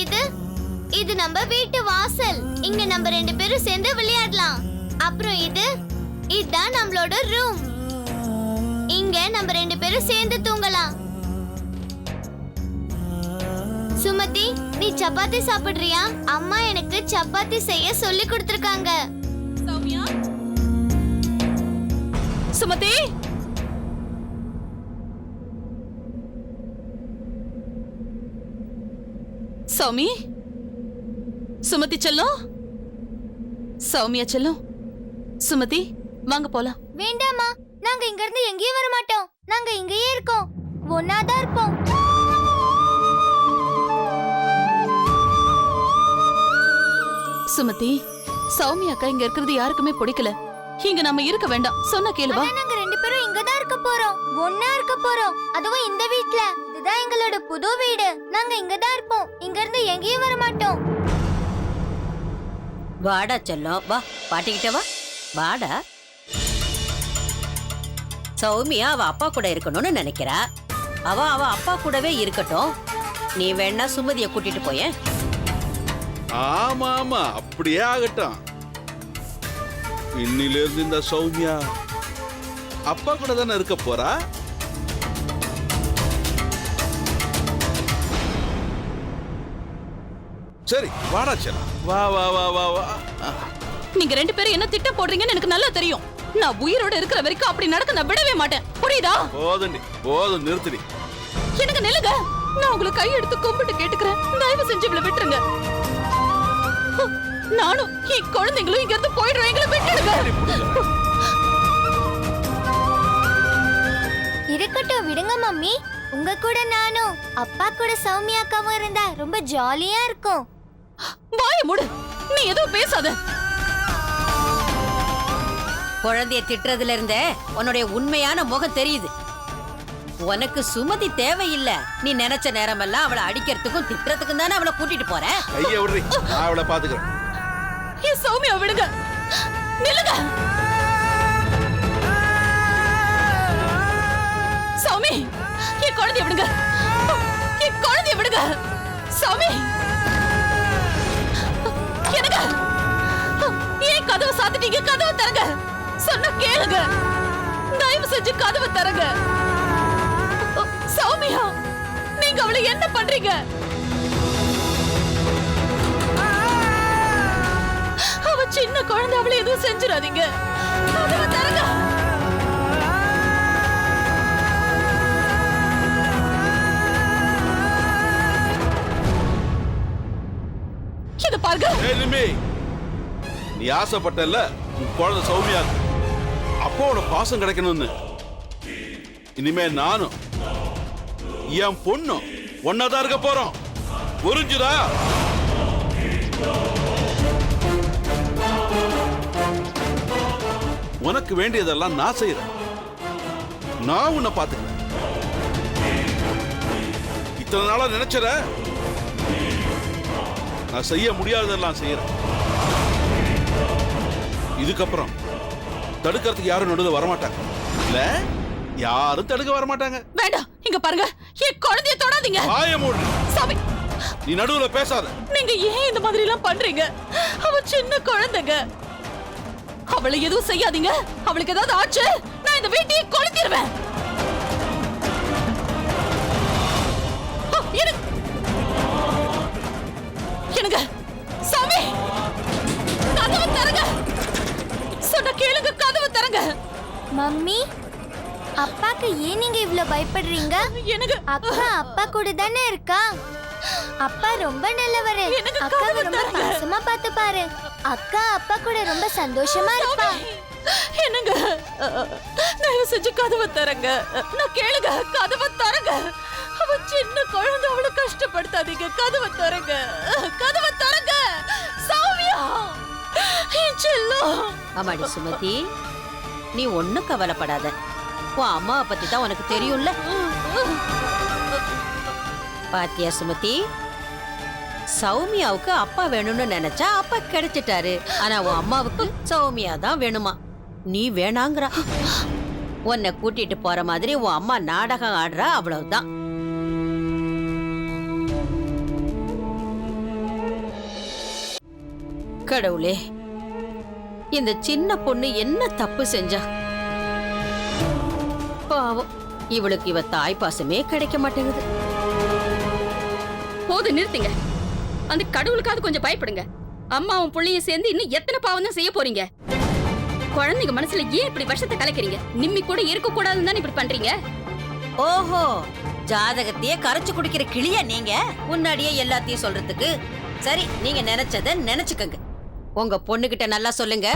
இது நம்ம வீட்டு வாசல். இங்க நம்ம 2 பேரும் சேர்ந்து விளையாடலாம். அப்புறம் இதுதான் நம்மளோட ரூம். இங்க நம்ம 2 பேரும் சேர்ந்து தூங்கலாம். சுமதி, நீ சப்பாத்தி சாப்பிடுறியா? அம்மா எனக்கு சப்பாத்தி செய்ய சொல்லி கொடுத்திருக்காங்க. சௌமியா, சுமதி, சௌமி, சுமதி செல்லம், சௌமியா செல்லம், சுமதி வாங்க போலாம். வேண்டாமா, நாங்க இங்க இருந்து எங்கேயும் வர மாட்டோம். நாங்க இங்கேயே இருக்கோம், ஒன்னாதான் இருப்போம். சுமதி, சௌமியா அக்கா இங்க இருக்கிறது யாருக்குமே பிடிக்கல. இங்க நம்ம இருக்க வேண்டாம், சொன்ன கேளுவா. ஆனா நாங்க 2 பேரும் இங்கதான் இருக்க போறோம், ஒன்னா இருக்க போறோம். அதுவும் இந்த வீட்ல. இதுதான் எங்களோட புது வீடு. நாங்க இங்கதான் இருப்போம், இங்க இருந்து எங்கேயும் வர மாட்டோம். வாடா செல்லம், வா, பாட்டிக்கிட்ட வா, வாடா. சௌமியா அவ அப்பா கூட இருக்கணும்னு நினைக்கிறா. அவ அப்பா கூடவே இருக்கட்டும். நீ வேணா சுமதிய கூட்டிட்டு போயேன். ஆமா ஆமா, அப்படியே ஆகட்டும். இன்னில இருந்து இந்த சௌமியா அப்பா கூட தானே இருக்க போறா. சரி வாடா செல்லம், வா வா வா வா வா. நீங்க 2 பேரும் என்ன திட்டம் போடுறீங்கன்னு எனக்கு நல்லா தெரியும். நான் உயிரோட இருக்கிற வரைக்கும் அப்படி நடக்க நான் விடவே மாட்டேன், புரியுதா? போதுண்டி, போதும், நிறுத்திடி. எனக்கு நில்லுங்க. நான் உங்களை கை எடுத்து கும்பிட்டு கேட்டுக்கிறேன், தயவு செஞ்சு இவளை விட்டுருங்க. நானும் என் குழந்தைங்களும் இங்க இருந்து போயிடுறோம், எங்களை விட்டுடுங்க. இருக்கட்டும், விடுங்க மம்மி. உங்க கூட நானும் அப்பா கூட சௌமியா அக்காவும் இருந்தா ரொம்ப ஜாலியா இருக்கும். வாய மூடு, நீ எதுவும் பேசாத. குழந்தைய திட்டுறதுல இருந்தே உன்னுடைய உண்மையான முகம் தெரியுது. உனக்கு சுமதி தேவையில்லை. நீ நினைச்ச நேரமெல்லாம் அவளை அடிக்கிறதுக்கும் திட்டுறதுக்கும் தானே அவளை கூட்டிட்டு போற. ஐயா விடுறி, நான் அவளை பாத்துக்கிறேன். என் சௌமியா விடுங்க, நில்லுங்க. சௌமி, என் குழந்தைய விடுங்க, என் குழந்தைய விடுங்க. சௌமி, எனக்கு ஏன் கதவை சாத்திட்டீங்க? கதவை தரங்க, சொன்ன கேளுங்க. தயவு செஞ்சு கதவை தரங்க. சௌமியா, நீங்க அவளை என்ன பண்றீங்க? அவ சின்ன குழந்தை, அவளை எதுவும் செஞ்சிடாதீங்க. கதவை தரங்க. இத பாருங்க. நிமி, நீ ஆசைப்பட்டல உன் குழந்தை சௌமியா அப்பாவோட பாசம் கிடைக்கணும்னு. இனிமே நானும் என் பொண்ணும் ஒன்னாதான் இருக்க போறோம், புரிஞ்சுதா? உனக்கு வேண்டியதெல்லாம் நான் செய்யறேன். நான் உன்னை பாத்துக்கிறேன். இத்தனை நாளா நினைச்சற நான் செய்ய முடியாததெல்லாம் செய்யறேன். இதுக்கப்புறம் தடுக்கிறதுக்கு யாரும் நடுவில் வரமாட்டாங்க. இல்ல யாரும் தடுக்க வரமாட்டாங்க. வேண்டாம், இங்க பாருங்க, என் குழந்தைய தொடாதீங்க. வாய மூடு சாமி, நீ நடுவுல பேசாத. நீங்க ஏன் இந்த மாதிரி எல்லாம் பண்றீங்க? அவ சின்ன குழந்தைங்க. அவளை எதுவும் செய்யாதீங்க. அவளுக்கு ஏதாவது ஆச்சு, நான் இந்த வீட்டையே கொளுத்திடுவேன். எனக்கு சாமி, கதவு தரங்க. சொன்ன கேளுங்க, கதவு தரங்க. மம்மி, அப்பாக்கு ஏன் நீங்க இவ்ளோ பயப்படுறீங்க? எனக்கு அக்கா அப்பா கூட தானே இருக்கா. அப்பா ரொம்ப நல்லவரு. எனக்கு அக்கா கதவு ரொம்ப தரங்க. பாசமா பார்த்து பாரு. அக்கா அப்பா கூட ரொம்ப சந்தோஷமா இருப்பா. என்னங்க, தயவு செஞ்சு கதவை தரங்க. நான் கேளுங்க, கதவை தரங்க. அவ சின்ன குழந்தை, அவளை கஷ்டப்படுத்தாதீங்க. கதவை தரங்க, கதவை தரங்க. சௌமியா, என் செல்லம். ஆமாடி சுமதி, நீ ஒண்ணும் கவலைப்படாத. உன் அம்மாவை பத்தி தான் உனக்கு தெரியும்ல. பாத்தியா சுமதி, சௌமியாவுக்கு அப்பா வேணும்னு நினைச்சா அப்பா கிடைச்சிட்டாரு. ஆனா உன் அம்மாவுக்கு சௌமியா தான் வேணுமா. நீ வேணாங்கிறா. உன்னை கூட்டிட்டு போற மாதிரி உன் அம்மா நாடகம் ஆடுறா, அவ்வளவுதான். கடவுளே, இந்த சின்ன பொண்ணு என்ன தப்பு செஞ்சா? பாவம், இவளுக்கு இவ தாய் பாசமே கிடைக்க மாட்டேங்குது. போது நிறுத்துங்க. அந்த கடவுளுக்காவது கொஞ்சம் பயப்படுங்க. அம்மாவும் புள்ளையும் சேர்ந்து இன்னும் எத்தனை பாவம் தான் செய்ய போறீங்க? குழந்தைங்க மனசுல ஏன் இப்படி விஷத்தை கலக்கிறீங்க? நிம்மி கூட இருக்க கூடாதுன்னு தான் இப்படி பண்றீங்க. ஓஹோ, ஜாதகத்தையே கரைச்சு குடிக்கிற கிளியா நீங்க? முன்னாடியே எல்லாத்தையும் சொல்றதுக்கு. சரி, நீங்க நினைச்சத நினைச்சுக்கங்க. உங்க பொண்ணுகிட்ட நல்லா சொல்லுங்க,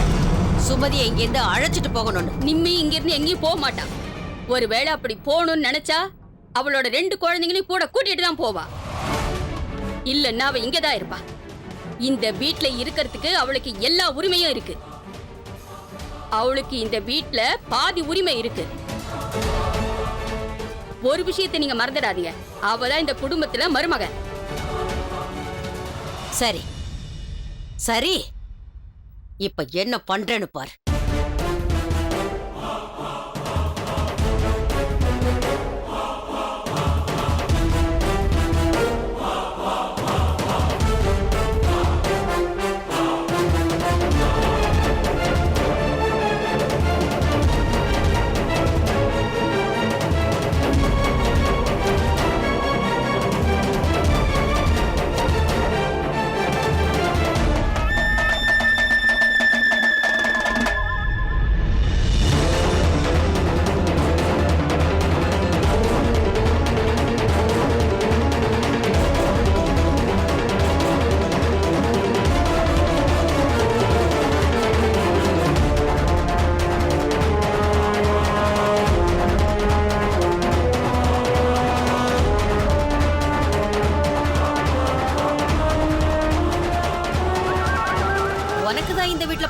சுமதியை இங்கிருந்து அழைச்சிட்டு போகணும்னு. நிம்மி இங்க இருந்து எங்கேயும் போக மாட்டா. ஒருவேளை அப்படி போகணும்னு நினைச்சா அவளோட 2 குழந்தைங்களையும் கூட கூட்டிட்டு தான் போவா. இல்லன்னா அவ இங்கதான் இருப்பா. இந்த வீட்ல இருக்கிறதுக்கு அவளுக்கு எல்லா உரிமையும் இருக்கு. அவளுக்கு இந்த வீட்ல பாதி உரிமை இருக்கு. ஒரு விஷயத்தை நீங்க மறந்துடாதீங்க, அவதான் இந்த குடும்பத்துல மருமக. சரி சரி, இப்ப என்ன பண்றேன்னு பாரு.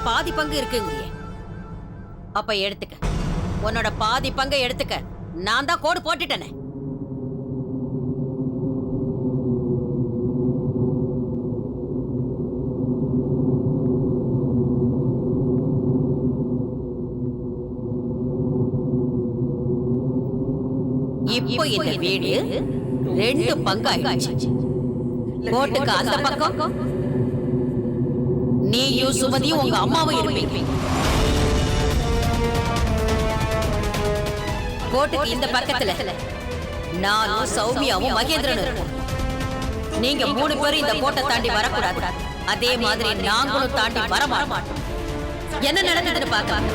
பாதி பங்கு இருக்குங்கறியே, அப்ப எடுத்துக்க. உன்னோட பாதி பங்கை எடுத்துக்க. நான் தான் கோடு போட்டுட்டேனே. இப்போ இந்த வீடு 2 பங்காயிடுச்சு. கோட்டுக்கு அந்த பக்கம் நீயும் சுமதியும் உங்க அம்மாவும் இருப்பீங்க. கோட்டுக்கு இந்த பக்கத்துல நானும் சௌமியாவும் மகேந்திரனும் இருப்போம். நீங்க 3 பேரும் இந்த கோட்டை தாண்டி வரக்கூடாது. அதே மாதிரி நாங்களும் தாண்டி வரமாட்டோம். என்ன நடக்குதுன்னு பார்க்கலாம்.